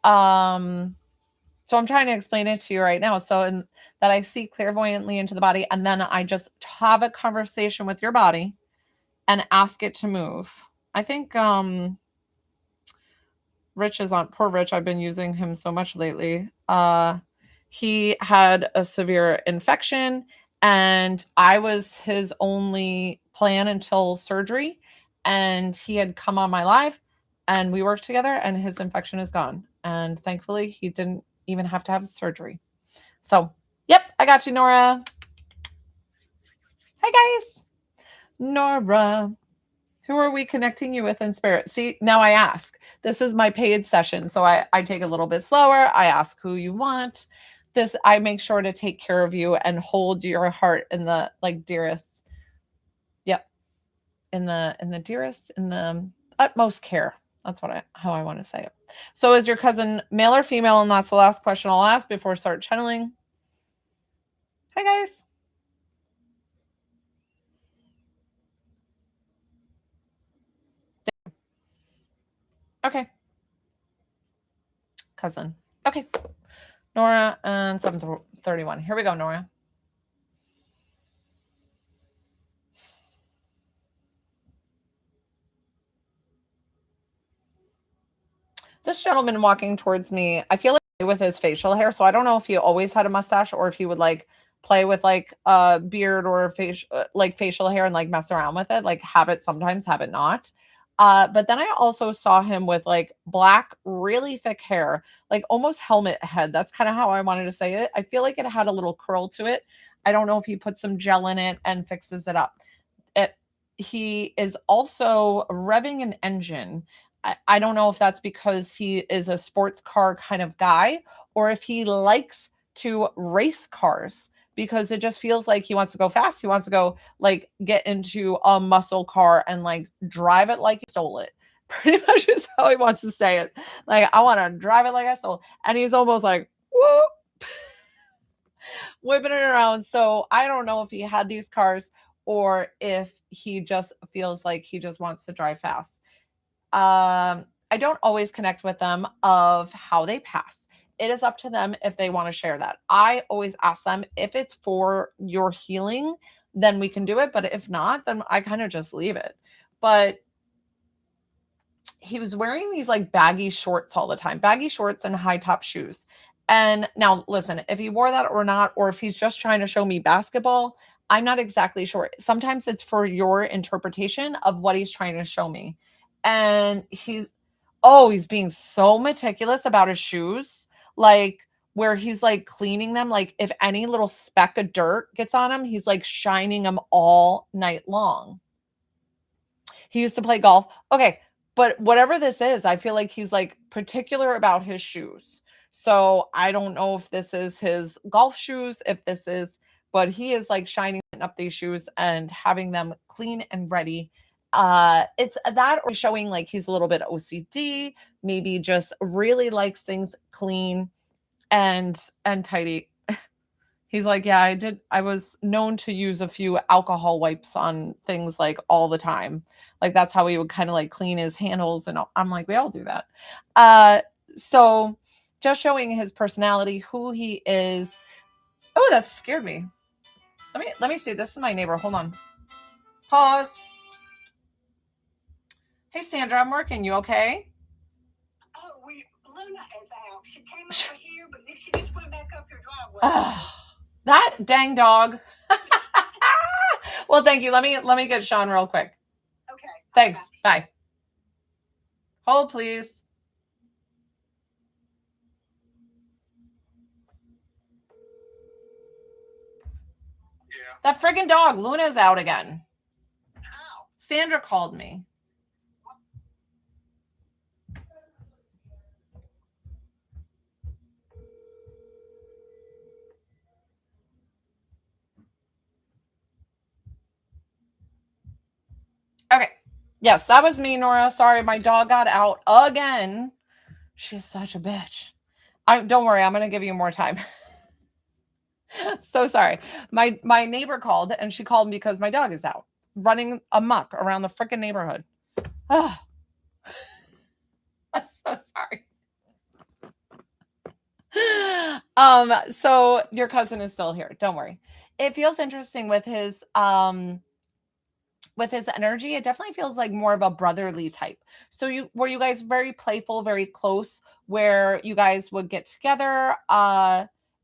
So I'm trying to explain it to you right now. So that I see clairvoyantly into the body, and then I just have a conversation with your body and ask it to move. I think Rich is on, poor Rich. I've been using him so much lately. He had a severe infection, and I was his only plan until surgery. And he had come on my live, and we worked together, and his infection is gone. And thankfully, he didn't even have to have surgery. So, yep, I got you, Nora. Hi, guys. Nora. Who are we connecting you with in spirit? See, now I ask. This is my paid session. So I take a little bit slower. I ask who you want. This, I make sure to take care of you and hold your heart in the like dearest. Yep. In the dearest, in the utmost care. That's how I want to say it. So is your cousin male or female? And that's the last question I'll ask before I start channeling. Hi guys. Okay. Cousin. Okay. Nora and 731. Here we go, Nora. This gentleman walking towards me, I feel like with his facial hair. So I don't know if he always had a mustache or if he would like play with like a beard or like facial hair and like mess around with it, like have it sometimes, have it not. But then I also saw him with like black, really thick hair, like almost helmet head. That's kind of how I wanted to say it. I feel like it had a little curl to it. I don't know if he put some gel in it and fixes it up. It, he is also revving an engine. I don't know if that's because he is a sports car kind of guy or if he likes to race cars because it just feels like he wants to go fast. He wants to go like get into a muscle car and like drive it like he stole it. Pretty much is how he wants to say it. Like, I want to drive it like I stole. And he's almost like, whoop, whipping it around. So I don't know if he had these cars or if he just feels like he just wants to drive fast. I don't always connect with them of how they pass. It is up to them if they want to share that. I always ask them if it's for your healing, then we can do it. But if not, then I kind of just leave it. But he was wearing these like baggy shorts all the time, baggy shorts and high top shoes. And now, listen, if he wore that or not, or if he's just trying to show me basketball, I'm not exactly sure. Sometimes it's for your interpretation of what he's trying to show me. And he's being so meticulous about his shoes, like where he's like cleaning them. Like if any little speck of dirt gets on him, he's like shining them all night long. He used to play golf. Okay. But whatever this is, I feel like he's like particular about his shoes. So I don't know if this is his golf shoes, but he is like shining up these shoes and having them clean and ready. It's that or showing like he's a little bit OCD, maybe just really likes things clean and tidy. He's like, yeah, I was known to use a few alcohol wipes on things like all the time. Like that's how he would kind of like clean his handles and I'm like, we all do that. So just showing his personality, who he is. Oh, that scared me. Let me see. This is my neighbor. Hold on. Pause. Hey Sandra, I'm working. You okay? Oh, Luna is out. She came over here, but then she just went back up your driveway. That dang dog. Well, thank you. Let me get Sean real quick. Okay. Thanks. Bye. Hold, please. Yeah. That friggin' dog, Luna's out again. How? Sandra called me. Okay. Yes, that was me, Nora. Sorry, my dog got out again. She's such a bitch. Don't worry, I'm gonna give you more time. So sorry. My neighbor called and she called me because my dog is out running amok around the freaking neighborhood. Oh. I'm so sorry. So your cousin is still here. Don't worry. It feels interesting with his energy. It definitely feels like more of a brotherly type. So were you guys very playful, very close, where you guys would get together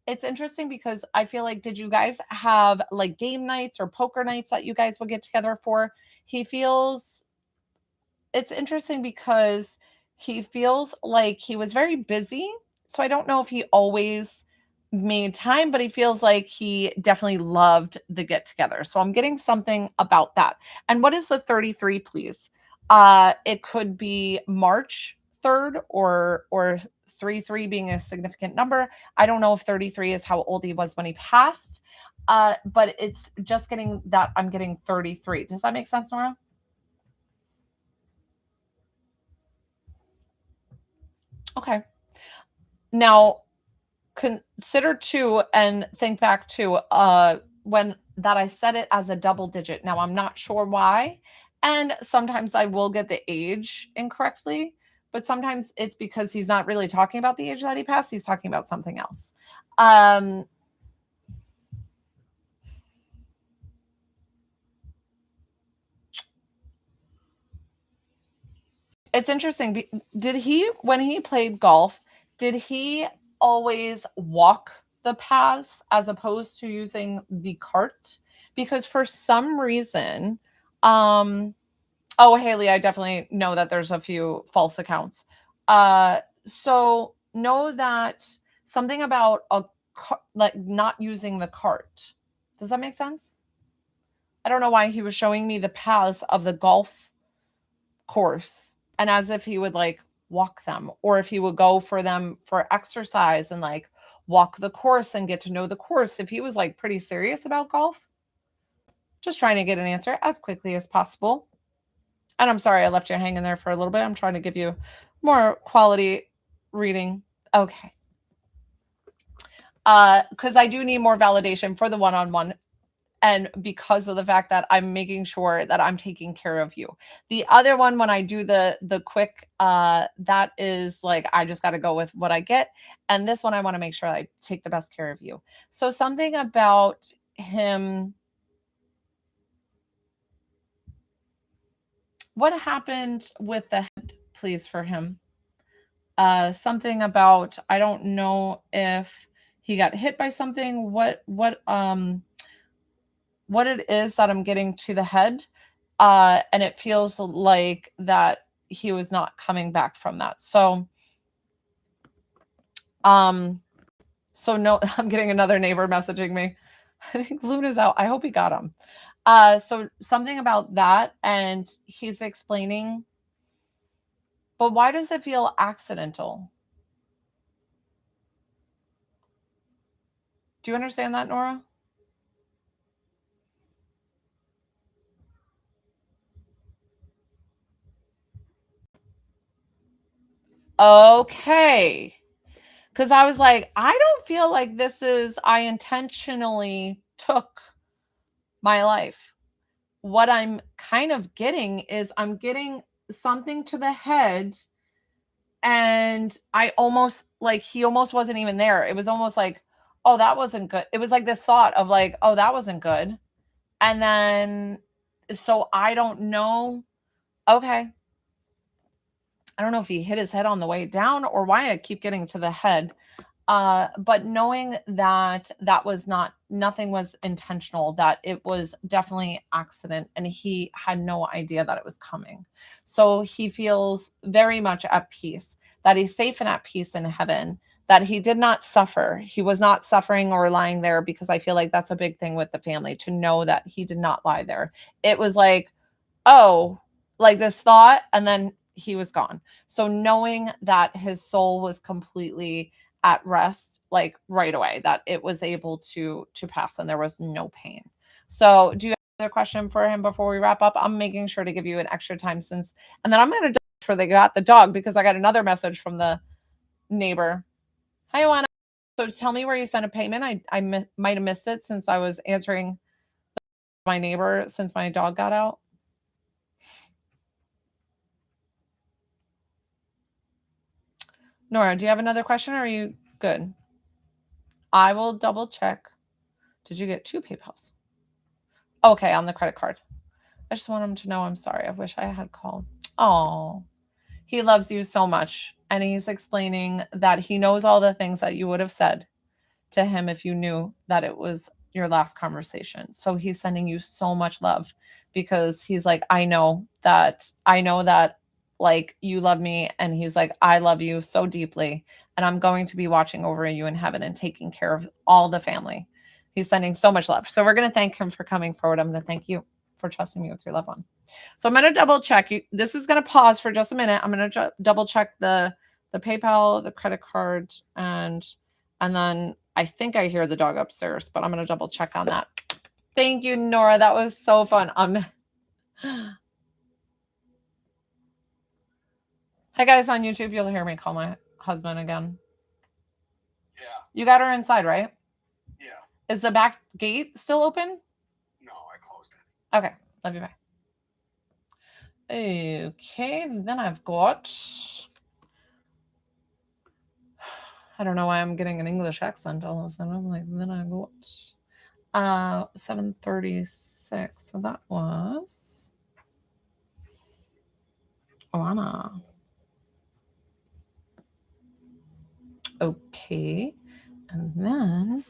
it's interesting because I feel like, did you guys have like game nights or poker nights that you guys would get together for? He feels it's interesting because he feels like he was very busy. So I don't know if he always made time, but he feels like he definitely loved the get together. So I'm getting something about that. And what is the 33, please? It could be March 3rd or 3 being a significant number. I don't know if 33 is how old he was when he passed. But it's just getting that I'm getting 33. Does that make sense, Nora? Okay. Now, consider too and think back to when that I said it as a double digit. Now I'm not sure why. And sometimes I will get the age incorrectly, but sometimes it's because he's not really talking about the age that he passed. He's talking about something else. Um, it's interesting. Did he, when he played golf, did he always walk the paths as opposed to using the cart? Because for some reason, um, oh, Haley, I definitely know that there's a few false accounts. So know that something about like not using the cart. Does that make sense? I don't know why he was showing me the paths of the golf course and as if he would like walk them or if he would go for them for exercise and like walk the course and get to know the course if he was like pretty serious about golf. Just trying to get an answer as quickly as possible. And I'm sorry I left you hanging there for a little bit. I'm trying to give you more quality reading. Okay. Because I do need more validation for the one-on-one and because of the fact that I'm making sure that I'm taking care of you. The other one, when I do the quick, that is like I just got to go with what I get, and this one I want to make sure I take the best care of you. So something about him. What happened with the head, please, for him? Something about I don't know if he got hit by something. What it is that I'm getting to the head, and it feels like that he was not coming back from that. Um, so no, I'm getting another neighbor messaging me. I think Luna's out. I hope he got him. So something about that, and he's explaining, but why does it feel accidental? Do you understand that, Nora? Okay. Because I was like, I don't feel like this is, I intentionally took my life. What I'm kind of getting is I'm getting something to the head and I almost like he almost wasn't even there. It was almost like, oh, that wasn't good. It was like this thought of like, oh, that wasn't good. And then so I don't know. Okay. I don't know if he hit his head on the way down or why I keep getting to the head. But knowing that that was not nothing was intentional, that it was definitely accident and he had no idea that it was coming. So he feels very much at peace, that he's safe and at peace in heaven, that he did not suffer. He was not suffering or lying there because I feel like that's a big thing with the family to know that he did not lie there. It was like, oh, like this thought, and then he was gone. So knowing that his soul was completely at rest, like right away, that it was able to pass and there was no pain. So do you have another question for him before we wrap up? I'm making sure to give you an extra time since, and then I'm going to make sure they got the dog because I got another message from the neighbor. Hi, Joanna. So tell me where you sent a payment. I might have missed it since I was answering my neighbor since my dog got out. Nora, do you have another question or are you good? I will double check. Did you get 2 PayPals? Okay, on the credit card. I just want him to know I'm sorry. I wish I had called. Oh, he loves you so much. And he's explaining that he knows all the things that you would have said. to him if you knew that it was your last conversation. So he's sending you so much love because he's like, I know that like you love me. And he's like, I love you so deeply. And I'm going to be watching over you in heaven and taking care of all the family. He's sending so much love. So we're going to thank him for coming forward. I'm going to thank you for trusting me with your loved one. So I'm going to double check. This is going to pause for just a minute. I'm going to double check the PayPal, the credit card, and then I think I hear the dog upstairs, but I'm going to double check on that. Thank you, Nora. That was so fun. Hi, guys on YouTube. You'll hear me call my husband again. Yeah. You got her inside, right? Yeah. Is the back gate still open? No, I closed it. Okay. Love you. Bye. Okay. Then I've got... I don't know why I'm getting an English accent all of a sudden. I'm like, then I got 7:36. So that was Oana. Okay. And then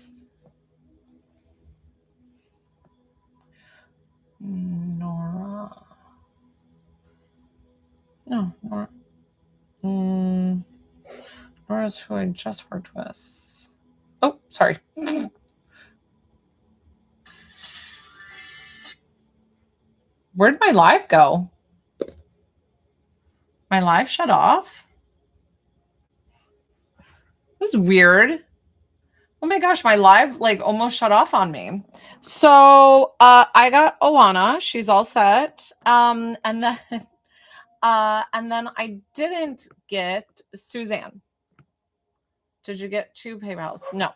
Nora. No, Nora. Nora's who I just worked with. Oh, sorry. Where'd my live go? My live shut off? It was weird. Oh my gosh, my live like almost shut off on me. So I got Oana. She's all set. And then I didn't get Suzanne. Did you get 2 PayPals? No.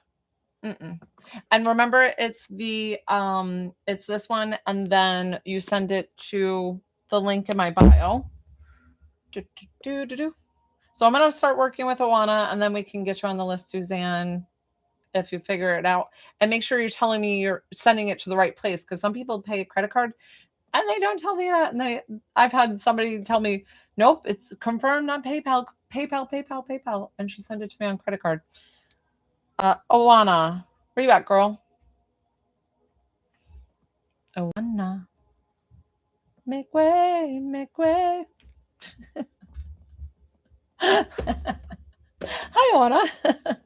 And remember, it's it's this one, and then you send it to the link in my bio. So I'm gonna start working with Oana, and then we can get you on the list, Suzanne, if you figure it out. And make sure you're telling me you're sending it to the right place, because some people pay a credit card and they don't tell me that. And I've had somebody tell me, nope, it's confirmed on PayPal, and she sent it to me on credit card. Oana, where you at, girl? Oana, make way, make way. Hi, Oana.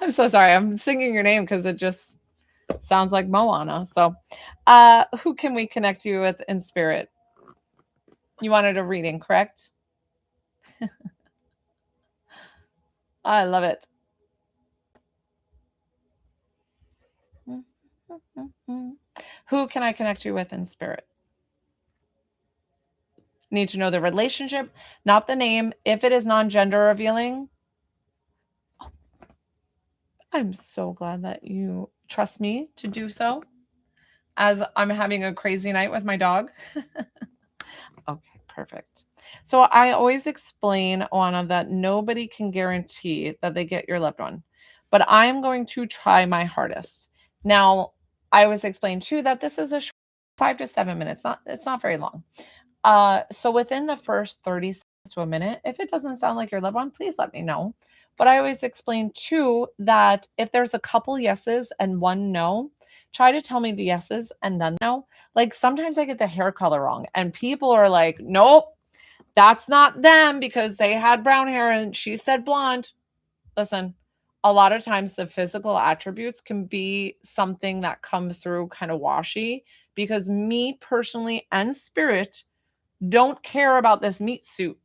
I'm so sorry. I'm singing your name because it just sounds like Moana. So who can we connect you with in spirit? You wanted a reading, correct? I love it. Who can I connect you with in spirit? Need to know the relationship, not the name. If it is non-gender revealing, I'm so glad that you trust me to do so, as I'm having a crazy night with my dog. Okay, perfect. So I always explain, Oana, that nobody can guarantee that they get your loved one, but I'm going to try my hardest. Now, I always explain too that this is a 5 to 7 minutes. It's not very long. So within the first 30 seconds to a minute, if it doesn't sound like your loved one, please let me know. But I always explain too that if there's a couple yeses and 1 no, try to tell me the yeses and then no. Like sometimes I get the hair color wrong and people are like, nope, that's not them because they had brown hair and she said blonde. Listen, a lot of times the physical attributes can be something that come through kind of washy, because me personally and spirit don't care about this meat suit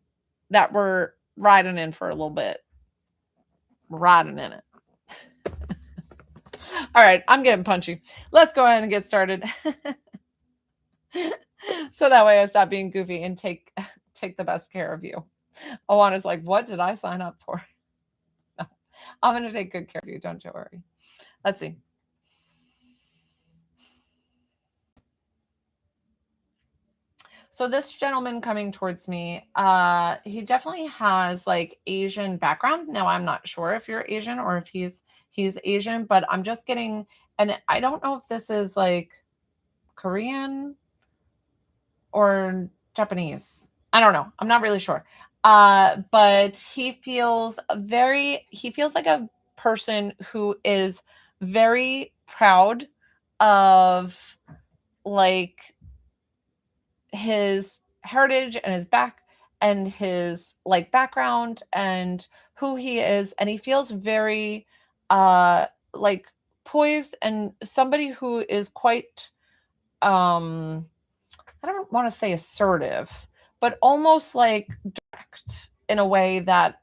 that we're riding in for a little bit. Riding in it. All right, I'm getting punchy. Let's go ahead and get started. So that way I stop being goofy and take the best care of you. Oana's like, what did I sign up for? No, I'm going to take good care of you. Don't you worry. Let's see. So this gentleman coming towards me, he definitely has like Asian background. Now I'm not sure if you're Asian or if he's Asian, but I'm just getting, and I don't know if this is like Korean or Japanese. I don't know. I'm not really sure. But he feels like a person who is very proud of like his heritage and his background and who he is, and he feels very like poised and somebody who is quite I don't want to say assertive, but almost like direct in a way that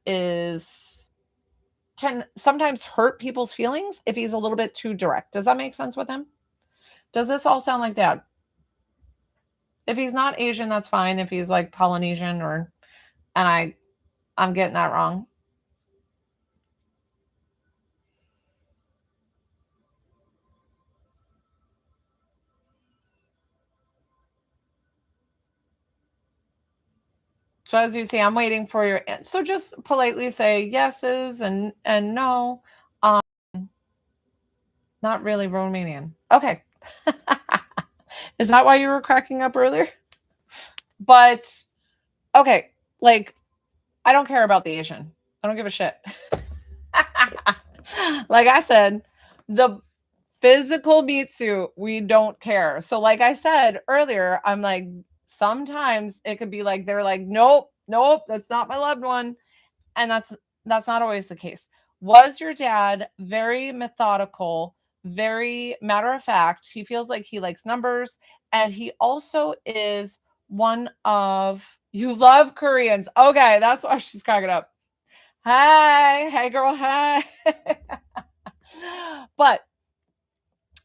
can sometimes hurt people's feelings if he's a little bit too direct. Does that make sense with him? Does this all sound like Dad? If he's not Asian, that's fine. If he's like Polynesian and I'm getting that wrong. So as you see, I'm waiting for your, so just politely say yeses and no. Not really Romanian. Okay. Is that why you were cracking up earlier? But okay, like I don't care about the Asian. I don't give a shit. Like I said, the physical meat suit, we don't care. So like I said earlier, I'm like, sometimes it could be like, they're like, nope, that's not my loved one. And that's not always the case. Was your dad very methodical, very matter of fact? He feels like he likes numbers. And he also is one of, you love Koreans. Okay, that's why she's cracking up. Hey girl, hey. But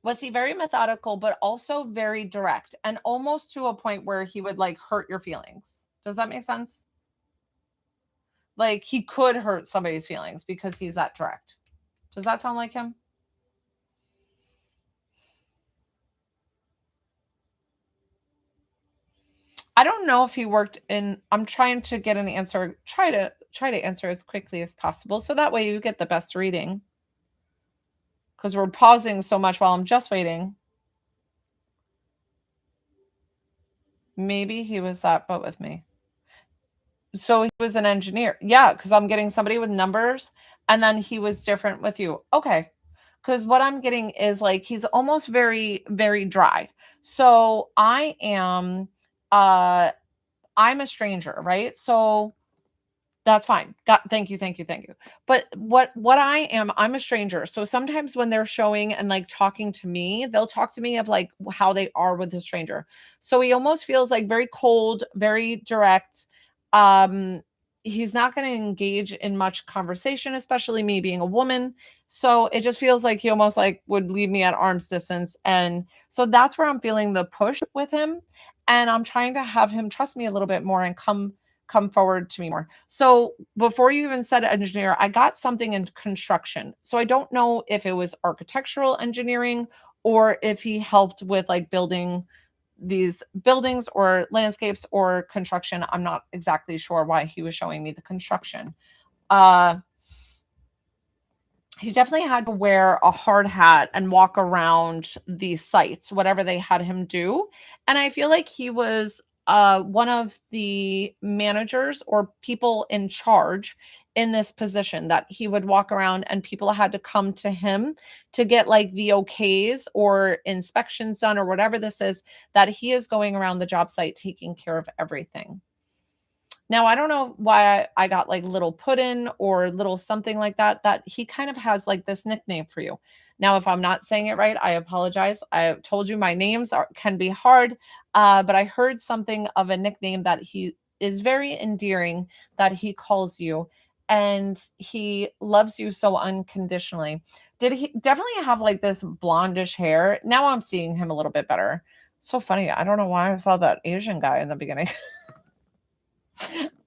was he very methodical, but also very direct and almost to a point where he would like hurt your feelings? Does that make sense? Like he could hurt somebody's feelings because he's that direct. Does that sound like him? I don't know if he worked in, I'm trying to get an answer, try to answer as quickly as possible. So that way you get the best reading. Because we're pausing so much while I'm just waiting. Maybe he was that, but with me. So he was an engineer. Yeah, because I'm getting somebody with numbers and then he was different with you. Okay. Because what I'm getting is like he's almost very, very dry. So I'm a stranger, right? So that's fine. Thank you. But what I'm a stranger. So sometimes when they're showing and like talking to me, they'll talk to me of like how they are with a stranger. So he almost feels like very cold, very direct. He's not going to engage in much conversation, especially me being a woman. So it just feels like he almost like would leave me at arm's distance. And so that's where I'm feeling the push with him. And I'm trying to have him trust me a little bit more and come forward to me more. So before you even said engineer, I got something in construction. So I don't know if it was architectural engineering or if he helped with like building these buildings or landscapes or construction. I'm not exactly sure why he was showing me the construction. He definitely had to wear a hard hat and walk around the sites, whatever they had him do. And I feel like he was one of the managers or people in charge in this position, that he would walk around and people had to come to him to get like the okays or inspections done or whatever this is, that he is going around the job site taking care of everything. Now, I don't know why I got like little Puddin or little something like that, that he kind of has like this nickname for you. Now, if I'm not saying it right, I apologize. I told you my names can be hard, but I heard something of a nickname that he is very endearing, that he calls you, and he loves you so unconditionally. Did he definitely have like this blondish hair? Now I'm seeing him a little bit better. So funny. I don't know why I saw that Asian guy in the beginning.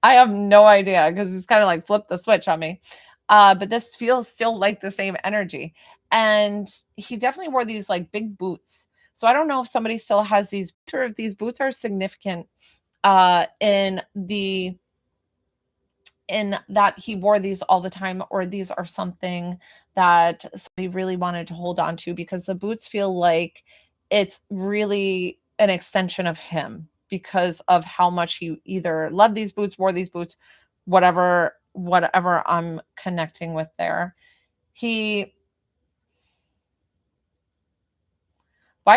I have no idea because he's kind of like flipped the switch on me. But this feels still like the same energy. And he definitely wore these like big boots. So I don't know if somebody still has these, or if these boots are significant in that he wore these all the time, or these are something that somebody really wanted to hold on to, because the boots feel like it's really an extension of him because of how much he either loved these boots, wore these boots, whatever I'm connecting with there. Why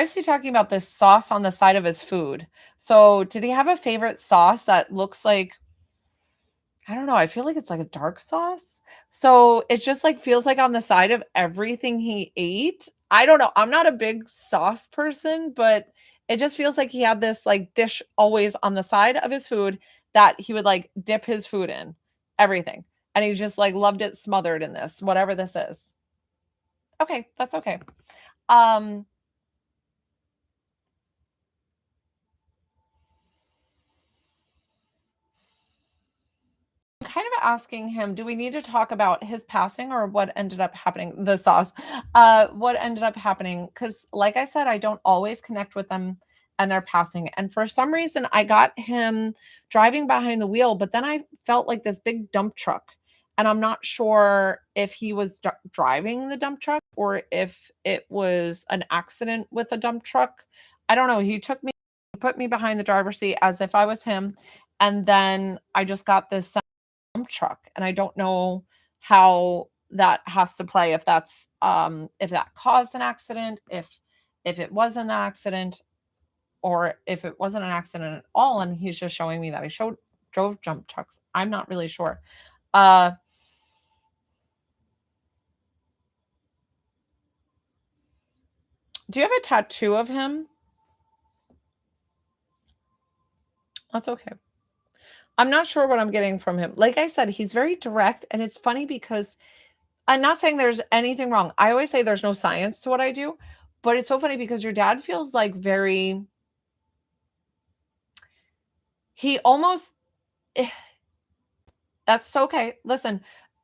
is he talking about this sauce on the side of his food? So did he have a favorite sauce that looks like, I don't know, I feel like it's like a dark sauce. So it just like feels like on the side of everything he ate. I don't know. I'm not a big sauce person, but it just feels like he had this like dish always on the side of his food that he would like dip his food in, everything. And he just like loved it smothered in this, whatever this is. Okay, that's okay. Um kind of asking him, do we need to talk about his passing or what ended up happening? The sauce. What ended up happening? Because, like I said, I don't always connect with them and their passing. And for some reason, I got him driving behind the wheel, but then I felt like this big dump truck. And I'm not sure if he was driving the dump truck or if it was an accident with a dump truck. I don't know. He put me behind the driver's seat as if I was him. And then I just got this dump truck, and I don't know how that has to play, if that's if that caused an accident, if it was an accident, or if it wasn't an accident at all and he's just showing me that I drove dump trucks. I'm not really sure. Do you have a tattoo of him? That's okay. I'm not sure what I'm getting from him. Like I said, he's very direct, and it's funny because I'm not saying there's anything wrong. I always say there's no science to what I do, but it's so funny because your dad feels like very, he almost, eh, that's okay. Listen,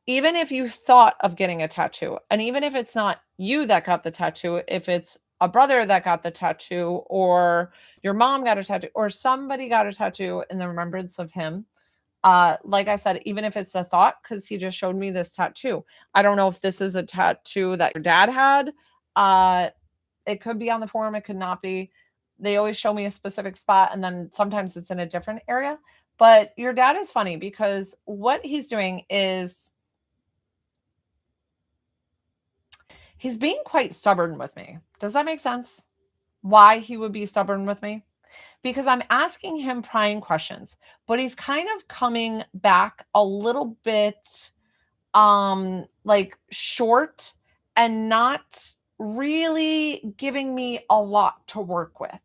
even if you thought of getting a tattoo, and even if it's not you that got the tattoo, if it's a brother that got the tattoo, or your mom got a tattoo, or somebody got a tattoo in the remembrance of him, like I said, even if it's a thought, because he just showed me this tattoo. I don't know if this is a tattoo that your dad had. It could be on the forearm, it could not be. They always show me a specific spot, and then sometimes it's in a different area. But your dad is funny because what he's doing is he's being quite stubborn with me. Does that make sense? Why he would be stubborn with me? Because I'm asking him prying questions, but he's kind of coming back a little bit like short and not really giving me a lot to work with.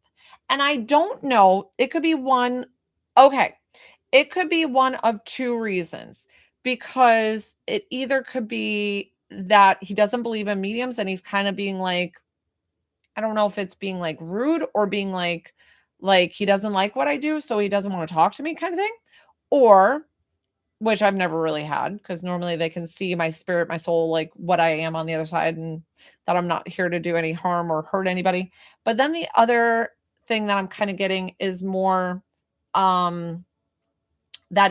And I don't know, it could be okay. It could be one of two reasons, because it either could be that he doesn't believe in mediums and he's kind of being like, I don't know if it's being like rude or being like he doesn't like what I do, so he doesn't want to talk to me kind of thing. Or, which I've never really had, because normally they can see my spirit, my soul, like what I am on the other side, and that I'm not here to do any harm or hurt anybody. But then the other thing that I'm kind of getting is more that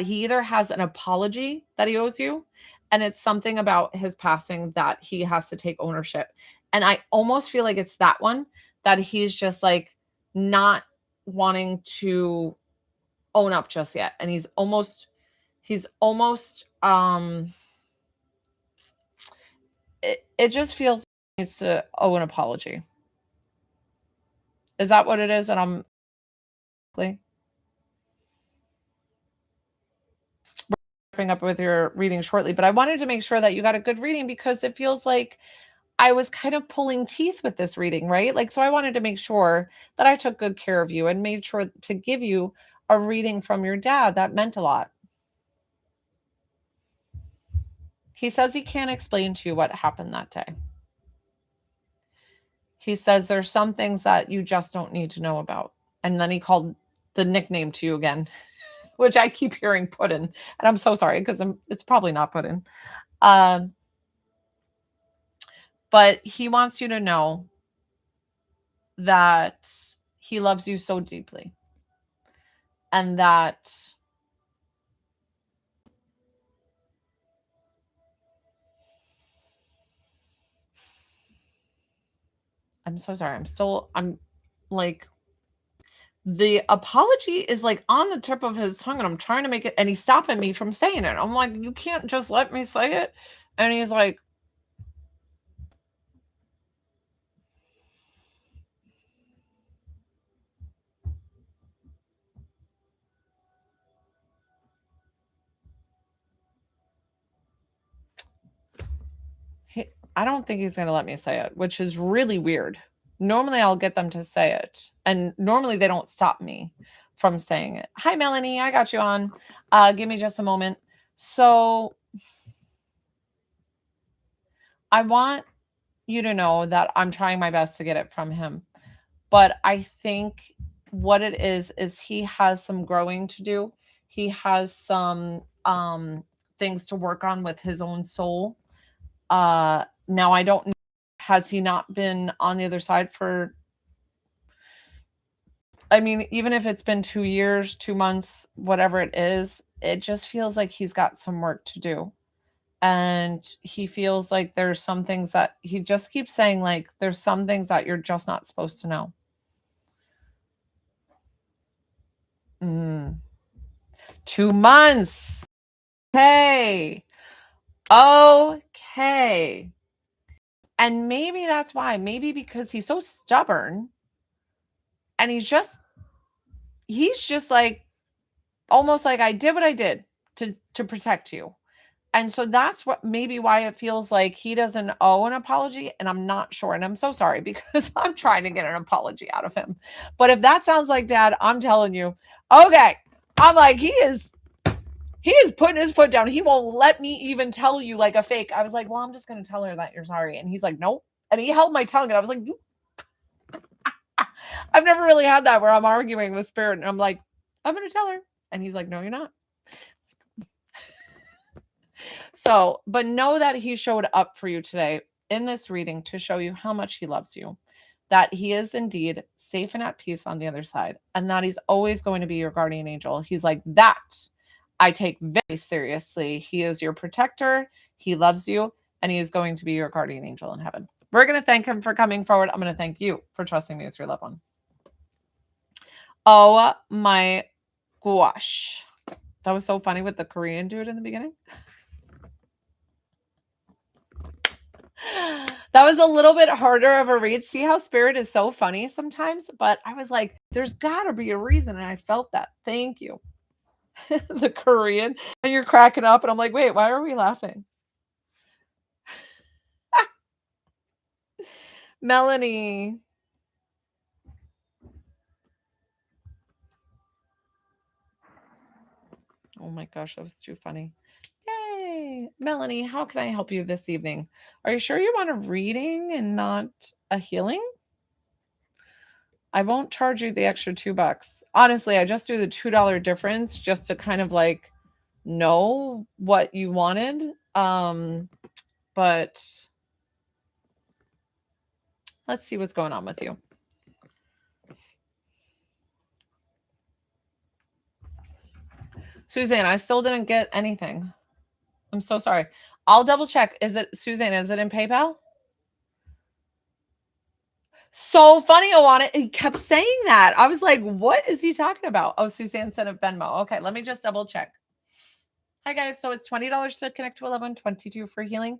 he either has an apology that he owes you, and it's something about his passing that he has to take ownership. And I almost feel like it's that one, that he's just like not wanting to own up just yet. And he's almost it just feels like he needs to owe an apology. Is that what it is? And I'm wrapping up with your reading shortly, but I wanted to make sure that you got a good reading, because it feels like I was kind of pulling teeth with this reading, right? Like, so I wanted to make sure that I took good care of you and made sure to give you a reading from your dad that meant a lot. He says he can't explain to you what happened that day. He says there's some things that you just don't need to know about. And then he called the nickname to you again, which I keep hearing Puddin. And I'm so sorry, because it's probably not Puddin. But he wants you to know that he loves you so deeply, and that I'm so sorry. I'm like, the apology is like on the tip of his tongue, and I'm trying to make it, and he's stopping me from saying it. I'm like, you can't just let me say it. And he's like, I don't think he's going to let me say it, which is really weird. Normally I'll get them to say it. And normally they don't stop me from saying it. Hi, Melanie. I got you on. Give me just a moment. So I want you to know that I'm trying my best to get it from him. But I think what it is he has some growing to do. He has some things to work on with his own soul. Now I don't know, has he not been on the other side for, I mean, even if it's been 2 years, 2 months, whatever it is, it just feels like he's got some work to do. And he feels like there's some things that he just keeps saying, like, there's some things that you're just not supposed to know. 2 months. Okay. Okay. And maybe that's why. Maybe because he's so stubborn and he's just like, almost like, I did what I did to protect you. And so that's what maybe why it feels like he doesn't owe an apology. And I'm not sure. And I'm so sorry because I'm trying to get an apology out of him. But if that sounds like Dad, I'm telling you, okay. I'm like, he is putting his foot down. He won't let me even tell you like a fake. I was like, well, I'm just going to tell her that you're sorry. And he's like, nope. And he held my tongue and I was like, I've never really had that where I'm arguing with Spirit and I'm like, I'm going to tell her. And he's like, no, you're not. So, but know that he showed up for you today in this reading to show you how much he loves you, that he is indeed safe and at peace on the other side, and that he's always going to be your guardian angel. He's like, that I take very seriously. He is your protector. He loves you, and he is going to be your guardian angel in heaven. We're going to thank him for coming forward. I'm going to thank you for trusting me with your loved one. Oh my gosh. That was so funny with the Korean dude in the beginning. That was a little bit harder of a read. See how Spirit is so funny sometimes? But I was like, there's got to be a reason. And I felt that. Thank you. The Korean. And you're cracking up. And I'm like, wait, why are we laughing? Melanie. Oh my gosh, that was too funny. Yay. Melanie, how can I help you this evening? Are you sure you want a reading and not a healing? I won't charge you the extra $2. Honestly, I just do the $2 difference just to kind of like know what you wanted. But let's see what's going on with you. Suzanne, I still didn't get anything. I'm so sorry. I'll double check. Is it, Suzanne, is it in PayPal? So funny, Owana. He kept saying that. I was like, what is he talking about? Oh, Suzanne said of Venmo. Okay, let me just double check. Hi, guys. So it's $20 to connect to 11, $22 for healing.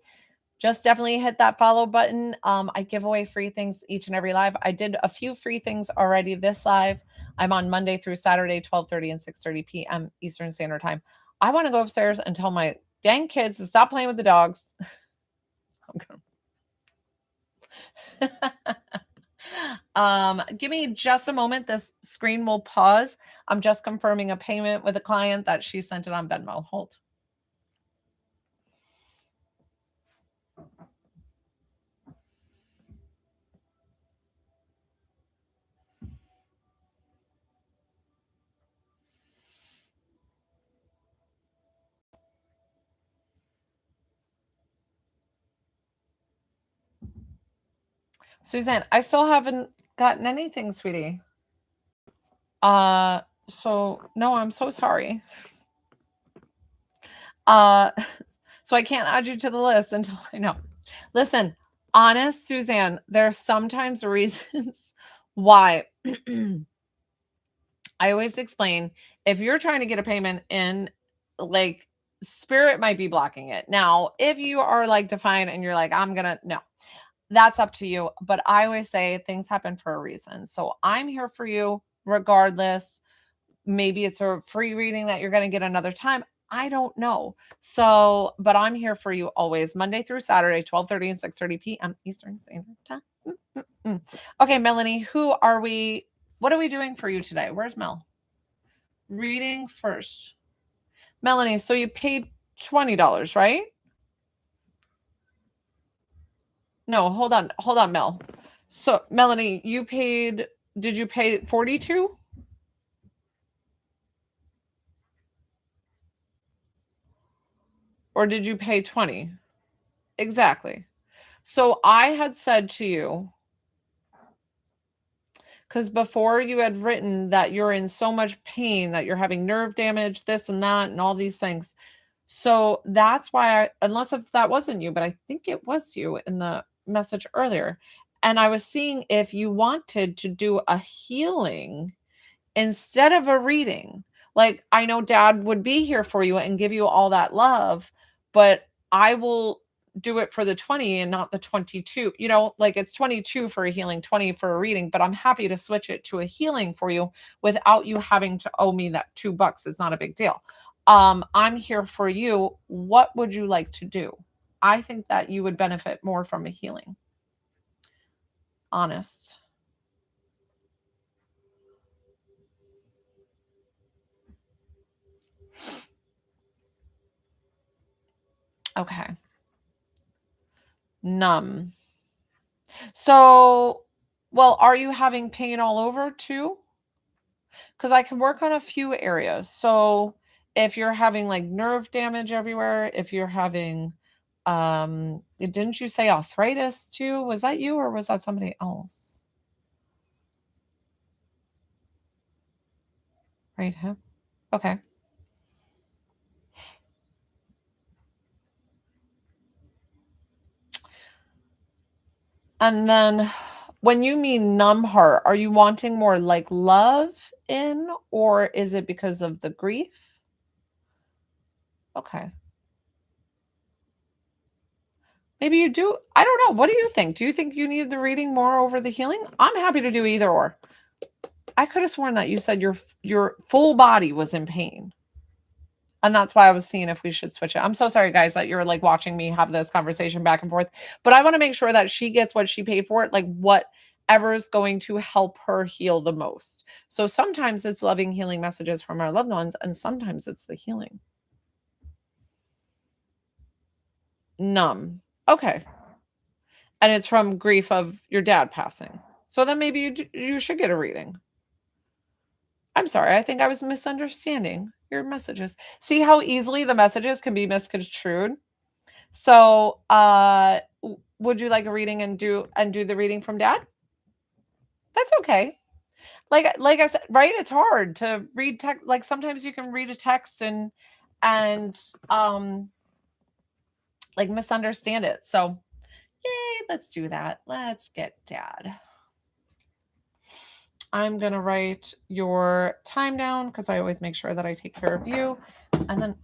Just definitely hit that follow button. I give away free things each and every live. I did a few free things already this live. I'm on Monday through Saturday, 12:30 and 6:30 p.m. Eastern Standard Time. I want to go upstairs and tell my dang kids to stop playing with the dogs. Give me just a moment. This screen will pause. I'm just confirming a payment with a client that she sent it on Venmo. Hold. Suzanne, I still haven't gotten anything, sweetie. So no, I'm so sorry. So I can't add you to the list until I know. Listen, honest, Suzanne, there's sometimes reasons why I always explain if you're trying to get a payment in, like, Spirit might be blocking it. Now, if you are like defiant and you're like, no, that's up to you. But I always say things happen for a reason. So I'm here for you regardless. Maybe it's a free reading that you're going to get another time. I don't know. So, but I'm here for you always, Monday through Saturday, 12:30 and 6:30 p.m. Eastern Standard Time. Okay, Melanie, what are we doing for you today? Where's Mel? Reading first. Melanie, so you paid $20, right? No, hold on, Mel. So, Melanie, did you pay 42? Or did you pay 20? Exactly. So I had said to you, because before you had written that you're in so much pain, that you're having nerve damage, this and that, and all these things. So that's why unless if that wasn't you, but I think it was you in the message earlier. And I was seeing if you wanted to do a healing instead of a reading. Like, I know Dad would be here for you and give you all that love, but I will do it for the 20 and not the 22. Like, it's 22 for a healing, 20 for a reading, but I'm happy to switch it to a healing for you without you having to owe me that $2. It's not a big deal. I'm here for you. What would you like to do? I think that you would benefit more from a healing. Honest. Okay. Numb. So, well, are you having pain all over too? Because I can work on a few areas. So, if you're having like nerve damage everywhere, if you're having, didn't you say arthritis too? Was that you or was that somebody else? Right hip? Okay. And then when you mean numb heart, are you wanting more like love in, or is it because of the grief? Okay. Maybe you do. I don't know. What do you think? Do you think you need the reading more over the healing? I'm happy to do either or. I could have sworn that you said your full body was in pain. And that's why I was seeing if we should switch it. I'm so sorry, guys, that you're like watching me have this conversation back and forth. But I want to make sure that she gets what she paid for it, like whatever is going to help her heal the most. So sometimes it's loving, healing messages from our loved ones, and sometimes it's the healing. Numb. Okay. And it's from grief of your dad passing. So then maybe you should get a reading. I'm sorry. I think I was misunderstanding your messages. See how easily the messages can be misconstrued? So, would you like a reading and do the reading from Dad? That's okay. Like I said, right? It's hard to read text. Like sometimes you can read a text and um like misunderstand it. So, yay, let's do that. Let's get Dad. I'm going to write your time down because I always make sure that I take care of you. And then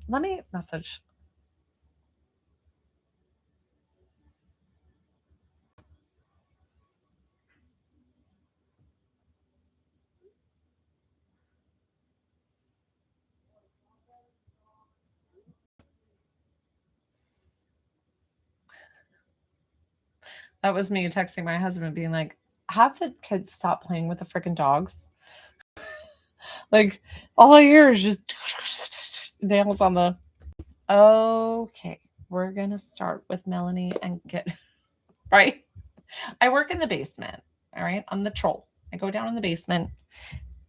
let me message. That was me texting my husband being like, have the kids stop playing with the freaking dogs. Like, all I hear is just nails on the. Okay, we're going to start with Melanie and get right. I work in the basement. All right. I'm the troll. I go down in the basement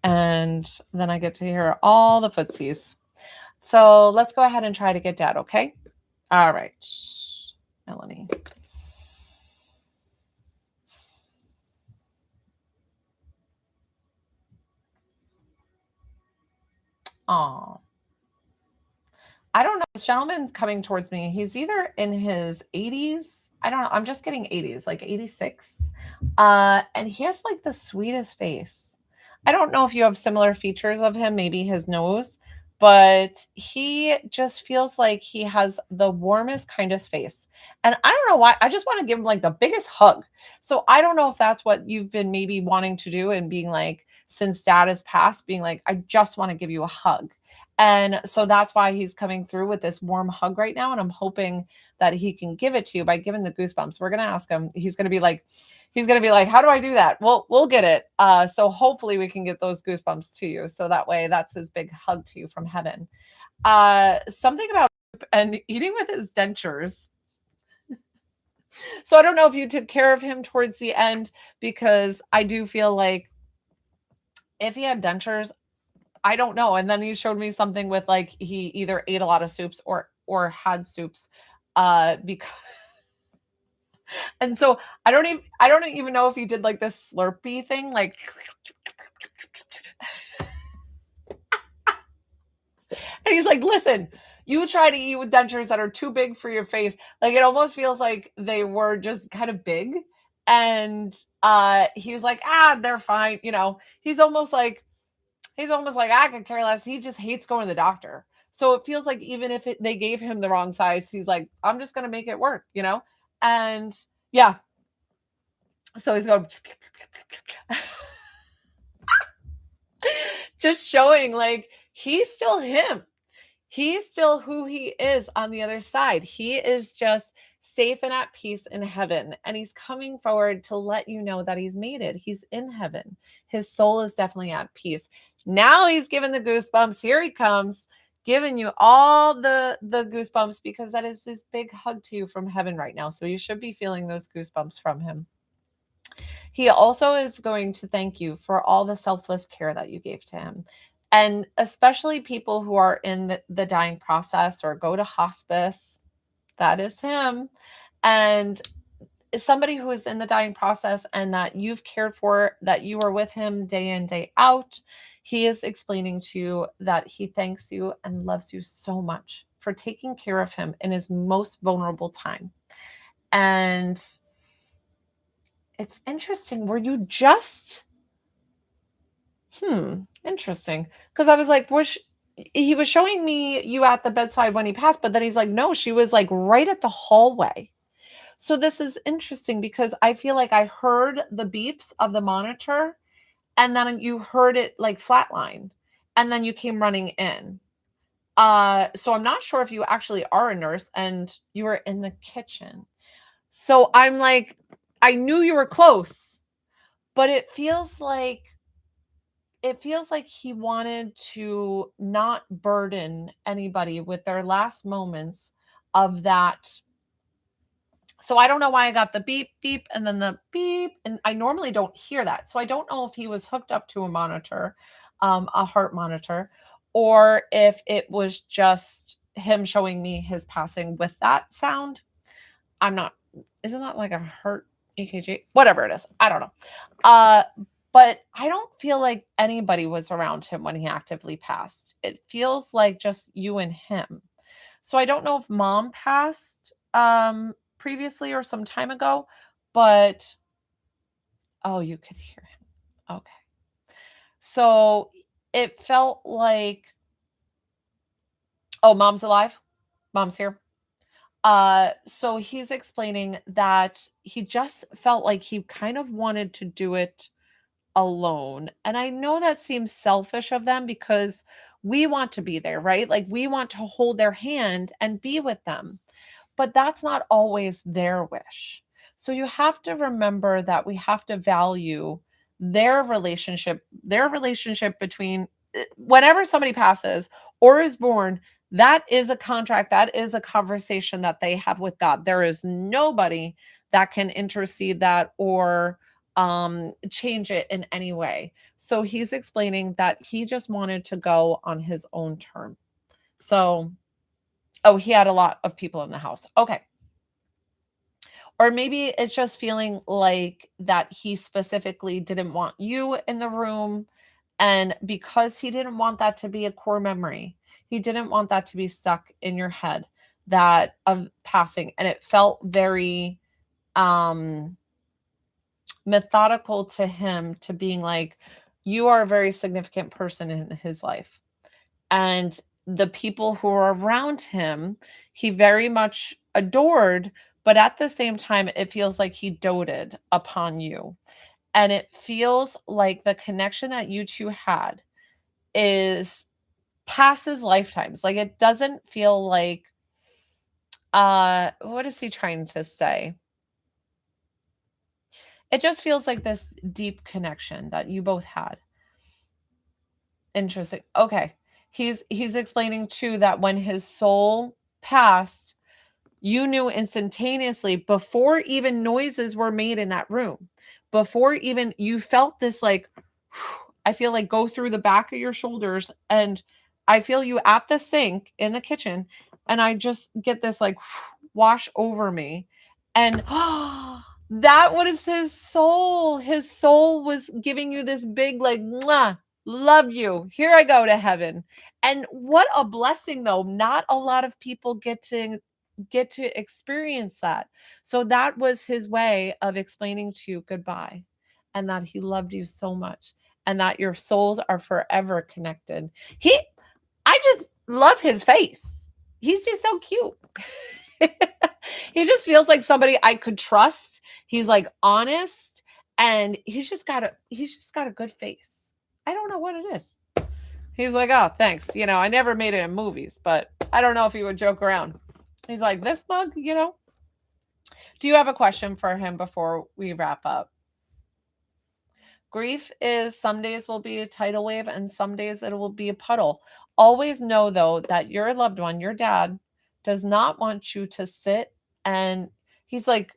and then I get to hear all the footsies. So let's go ahead and try to get Dad. Okay. All right. Melanie. Oh, I don't know. This gentleman's coming towards me. He's either in his 80s. I don't know. I'm just getting 80s, like 86. And he has like the sweetest face. I don't know if you have similar features of him, maybe his nose, but he just feels like he has the warmest, kindest face. And I don't know why. I just want to give him like the biggest hug. So I don't know if that's what you've been maybe wanting to do and being like, since Dad has passed, being like, I just want to give you a hug. And so that's why he's coming through with this warm hug right now. And I'm hoping that he can give it to you by giving the goosebumps. We're going to ask him. He's going to be like, how do I do that? Well, we'll get it. So hopefully we can get those goosebumps to you. So that way that's his big hug to you from heaven. Something about and eating with his dentures. So I don't know if you took care of him towards the end, because I do feel like if he had dentures, I don't know. And then he showed me something with like he either ate a lot of soups or had soups because and so I don't even know if he did like this slurpy thing like and he's like, "Listen, you try to eat with dentures that are too big for your face." Like it almost feels like they were just kind of big. And he was like, they're fine. He's almost like I could care less. He just hates going to the doctor. So it feels like even if they gave him the wrong size, he's like, I'm just going to make it work. And yeah. So he's going just showing like he's still him. He's still who he is on the other side. He is just safe and at peace in heaven. And he's coming forward to let you know that he's made it. He's in heaven. His soul is definitely at peace. Now he's giving the goosebumps. Here he comes, giving you all the goosebumps, because that is his big hug to you from heaven right now. So you should be feeling those goosebumps from him. He also is going to thank you for all the selfless care that you gave to him. And especially people who are in the dying process or go to hospice, that is him. And somebody who is in the dying process and that you've cared for, that you are with him day in, day out. He is explaining to you that he thanks you and loves you so much for taking care of him in his most vulnerable time. And it's interesting. Were you just, interesting. Because I was like, he was showing me you at the bedside when he passed, but then he's like, no, she was like right at the hallway. So this is interesting because I feel like I heard the beeps of the monitor and then you heard it like flatline and then you came running in. So I'm not sure if you actually are a nurse and you were in the kitchen. So I'm like, I knew you were close, but it feels like he wanted to not burden anybody with their last moments of that. So I don't know why I got the beep, beep, and then the beep, and I normally don't hear that. So I don't know if he was hooked up to a monitor, a heart monitor, or if it was just him showing me his passing with that sound. Isn't that like a heart EKG? Whatever it is. I don't know. But I don't feel like anybody was around him when he actively passed. It feels like just you and him. So I don't know if mom passed previously or some time ago, but you could hear him. Okay. So it felt like, mom's alive. Mom's here. So he's explaining that he just felt like he kind of wanted to do it alone. And I know that seems selfish of them because we want to be there, right? Like we want to hold their hand and be with them. But that's not always their wish. So you have to remember that we have to value their relationship between whenever somebody passes or is born. That is a contract. That is a conversation that they have with God. There is nobody that can intercede that or change it in any way. So he's explaining that he just wanted to go on his own term. So, he had a lot of people in the house. Okay. Or maybe it's just feeling like that he specifically didn't want you in the room. And because he didn't want that to be a core memory, he didn't want that to be stuck in your head, that of passing. And it felt very methodical to him, to being like, you are a very significant person in his life. And the people who are around him, he very much adored, but at the same time, it feels like he doted upon you. And it feels like the connection that you two had is passes lifetimes. Like it doesn't feel like what is he trying to say? It just feels like this deep connection that you both had. Interesting. Okay. He's explaining too that when his soul passed, you knew instantaneously before even noises were made in that room. Before even you felt this like I feel like go through the back of your shoulders, and I feel you at the sink in the kitchen, and I just get this like wash over me. And that was his soul. His soul was giving you this big like mwah, love you. Here I go to heaven. And what a blessing though. Not a lot of people get to experience that. So that was his way of explaining to you goodbye and that he loved you so much and that your souls are forever connected. I just love his face. He's just so cute. He just feels like somebody I could trust. He's like honest and he's just got a good face. I don't know what it is. He's like, "Oh, thanks. You know, I never made it in movies, but I don't know if he would joke around." He's like, "This mug, you know." Do you have a question for him before we wrap up? Grief is some days will be a tidal wave and some days it will be a puddle. Always know though that your loved one, your dad, does not want you to sit and he's like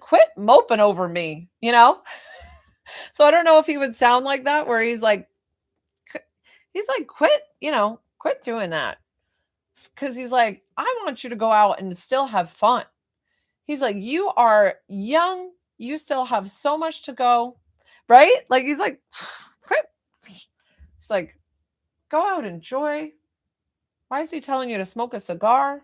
quit moping over me, you know? So I don't know if he would sound like that where he's like quit, you know, quit doing that. Cuz he's like I want you to go out and still have fun. He's like you are young, you still have so much to go. Right? Like he's like quit. He's like go out, enjoy. Why is he telling you to smoke a cigar?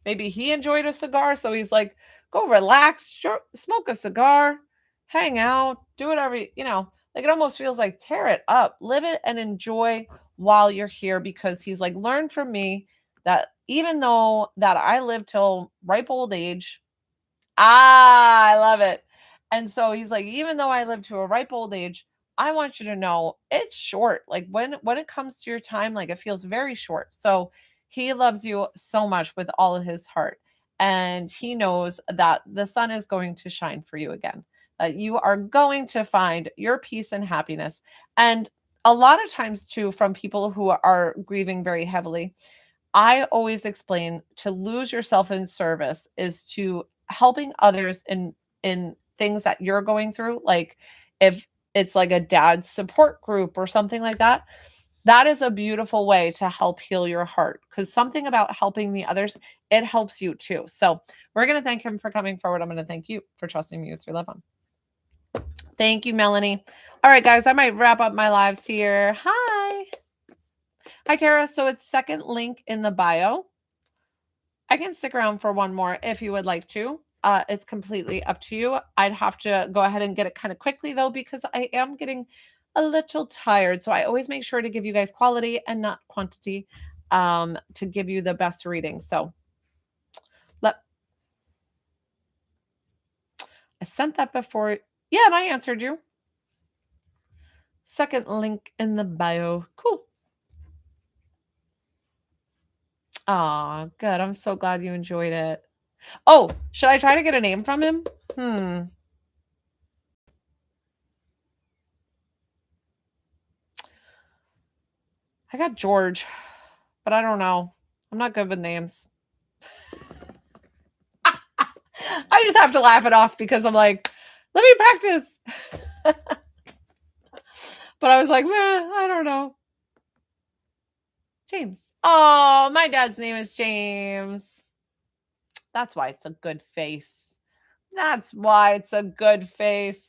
Maybe he enjoyed a cigar, so he's like, go relax, smoke a cigar, hang out, do whatever, you know, like it almost feels like tear it up, live it and enjoy while you're here because he's like, learn from me that even though that I live till ripe old age, I love it. And so he's like, even though I live to a ripe old age, I want you to know it's short. Like when it comes to your time, like it feels very short. So he loves you so much with all of his heart. And he knows that the sun is going to shine for you again. That you are going to find your peace and happiness. And a lot of times too, from people who are grieving very heavily, I always explain to lose yourself in service is to helping others in things that you're going through. Like if it's like a dad support group or something like that, that is a beautiful way to help heal your heart because something about helping the others, it helps you too. So we're going to thank him for coming forward. I'm going to thank you for trusting me with your loved one. Thank you, Melanie. All right, guys, I might wrap up my lives here. Hi. Hi, Tara. So it's second link in the bio. I can stick around for one more if you would like to. It's completely up to you. I'd have to go ahead and get it kind of quickly though, because I am getting a little tired. So I always make sure to give you guys quality and not quantity to give you the best reading. So I sent that before. Yeah, and I answered you. Second link in the bio. Cool. Oh, good. I'm so glad you enjoyed it. Oh, should I try to get a name from him? I got George, but I don't know. I'm not good with names. I just have to laugh it off because I'm like, let me practice. But I was like, I don't know. James. Oh, my dad's name is James. That's why it's a good face. That's why it's a good face.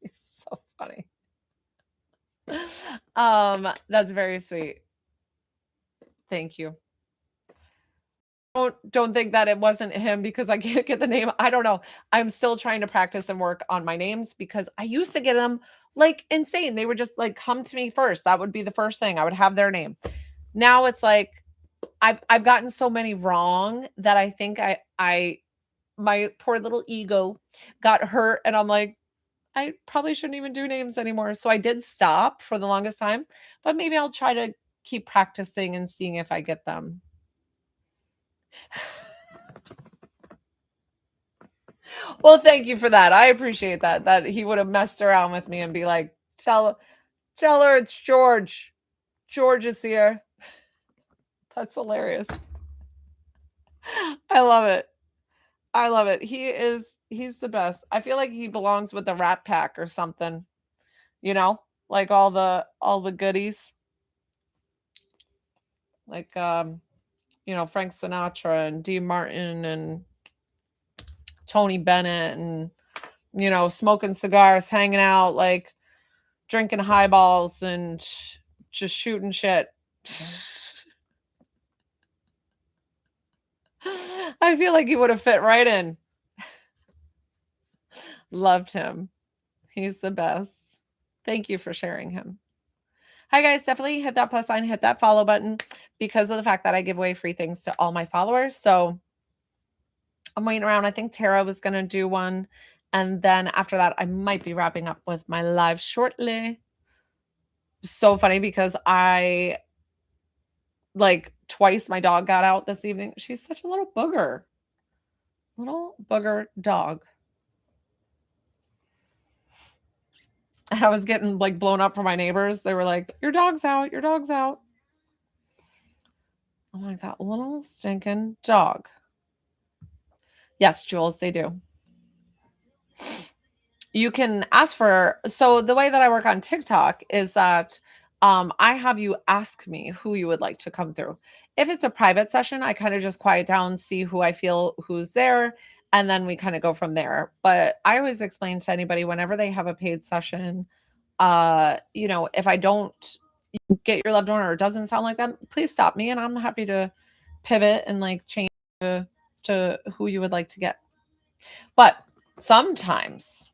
It's so funny. That's very sweet. Thank you. Don't think that it wasn't him because I can't get the name. I don't know. I'm still trying to practice and work on my names because I used to get them like insane. They would just like come to me first. That would be the first thing. I would have their name. Now it's like I've gotten so many wrong that I think I my poor little ego got hurt and I'm like, I probably shouldn't even do names anymore. So I did stop for the longest time, but maybe I'll try to keep practicing and seeing if I get them. Well, thank you for that. I appreciate that. That he would have messed around with me and be like, tell her it's George. George is here. That's hilarious. I love it. I love it. He's the best. I feel like he belongs with the Rat Pack or something. You know? Like all the goodies. Like Frank Sinatra and Dean Martin and Tony Bennett and smoking cigars, hanging out, like drinking highballs and just shooting shit. I feel like he would have fit right in. Loved him. He's the best. Thank you for sharing him. Hi guys, definitely hit that plus sign, hit that follow button because of the fact that I give away free things to all my followers. So I'm waiting around. I think Tara was going to do one. And then after that, I might be wrapping up with my live shortly. So funny because twice my dog got out this evening. She's such a little booger. Little booger dog. And I was getting blown up from my neighbors. They were like, your dog's out. Your dog's out. I'm like, that little stinking dog. Yes, Jules, they do. You can ask for, so the way that I work on TikTok is that I have you ask me who you would like to come through. If it's a private session, I kind of just quiet down, see who I feel who's there, and then we kind of go from there. But I always explain to anybody whenever they have a paid session, if I don't get your loved one or it doesn't sound like them, please stop me and I'm happy to pivot and change to who you would like to get. But sometimes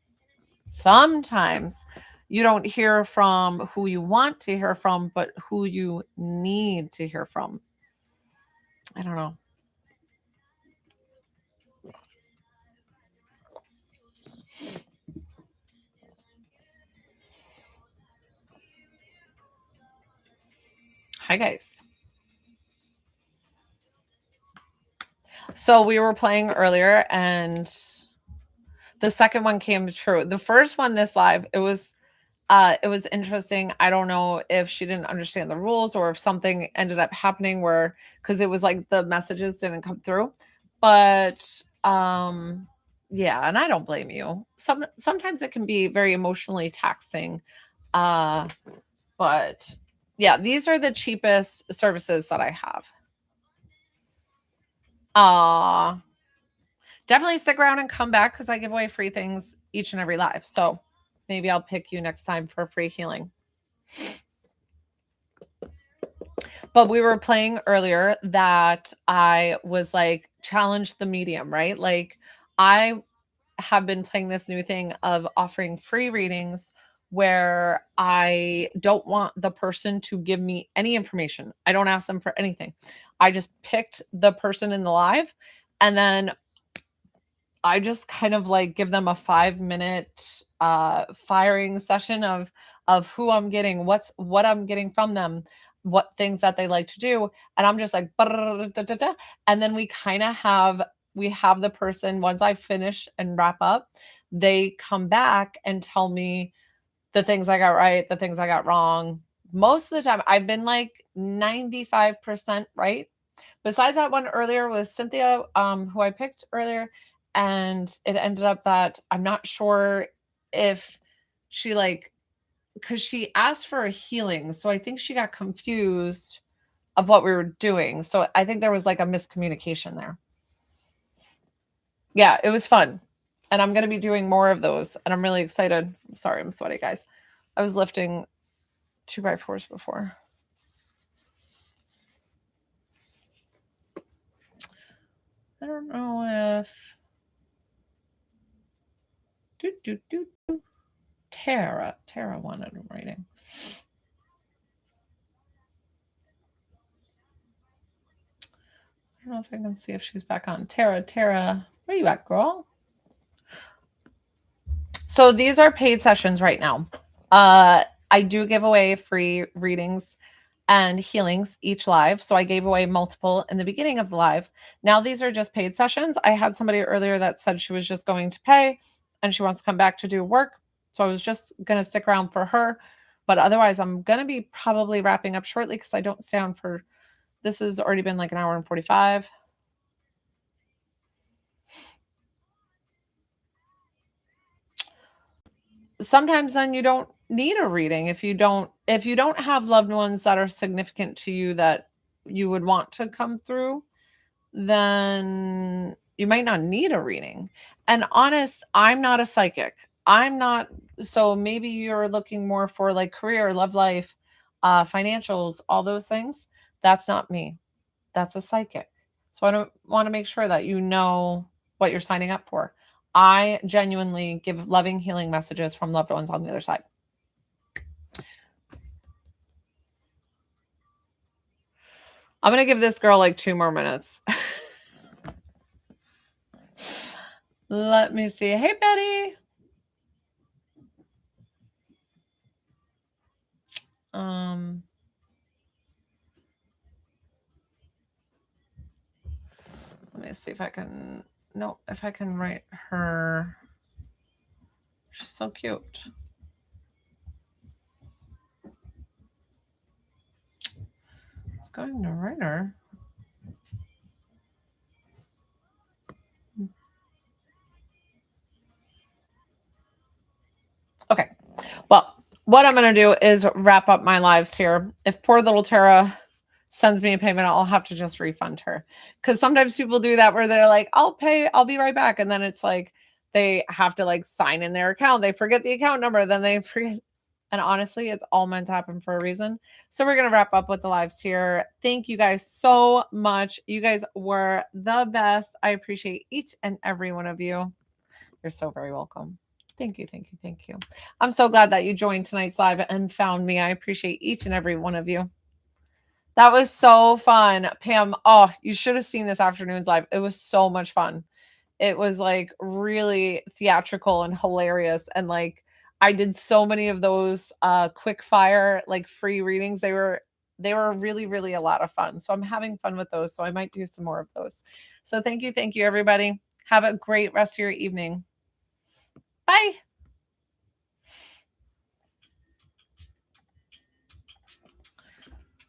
you don't hear from who you want to hear from, but who you need to hear from. I don't know. Hi, guys. So we were playing earlier and the second one came true. The first one, this live, it was interesting. I don't know if she didn't understand the rules or if something ended up happening because it was the messages didn't come through. But yeah, and I don't blame you. Sometimes it can be very emotionally taxing. But yeah, these are the cheapest services that I have. Definitely stick around and come back because I give away free things each and every live. So maybe I'll pick you next time for free healing. But we were playing earlier that I was challenge the medium, right? I have been playing this new thing of offering free readings where I don't want the person to give me any information. I don't ask them for anything. I just picked the person in the live and then I just kind of give them a 5-minute firing session of who I'm getting, what I'm getting from them, what things that they like to do. And I'm just and then we have the person, once I finish and wrap up, they come back and tell me the things I got right, the things I got wrong. Most of the time I've been 95% right. Besides that one earlier with Cynthia, who I picked earlier, and it ended up that I'm not sure if she because she asked for a healing. So I think she got confused of what we were doing. So I think there was a miscommunication there. Yeah, it was fun. And I'm going to be doing more of those. And I'm really excited. Sorry, I'm sweaty, guys. I was lifting 2x4s before. I don't know if... Tara wanted a writing. I don't know if I can see if she's back on. Tara, where you at, girl? So these are paid sessions right now. I do give away free readings and healings each live. So I gave away multiple in the beginning of the live. Now these are just paid sessions. I had somebody earlier that said she was just going to pay and she wants to come back to do work. So I was just going to stick around for her. But otherwise, I'm going to be probably wrapping up shortly because I don't stay on for, this has already been like an hour and 45. Sometimes then you don't need a reading if you don't have loved ones that are significant to you that you would want to come through, then you might not need a reading. And honest, I'm not a psychic. I'm not, so maybe you're looking more for like career, love life, financials, all those things. That's not me. That's a psychic. So I don't want to make sure that you know what you're signing up for. I genuinely give loving, healing messages from loved ones on the other side. I'm going to give this girl like 2 more minutes. Let me see. Hey, Betty. Let me see if I can, no, if I can write her. She's so cute. It's going to write her. Okay. Well, what I'm going to do is wrap up my lives here. If poor little Tara sends me a payment, I'll have to just refund her. Because sometimes people do that where they're like, I'll pay, I'll be right back. And then it's like they have to like sign in their account. They forget the account number, then they forget. And honestly, it's all meant to happen for a reason. So we're going to wrap up with the lives here. Thank you guys so much. You guys were the best. I appreciate each and every one of you. You're so very welcome. Thank you. Thank you. Thank you. I'm so glad that you joined tonight's live and found me. I appreciate each and every one of you. That was so fun. Pam, oh, you should have seen this afternoon's live. It was so much fun. It was like really theatrical and hilarious. And like I did so many of those quick fire, like free readings. They were really, really a lot of fun. So I'm having fun with those. So I might do some more of those. So thank you. Thank you, everybody. Have a great rest of your evening. Bye.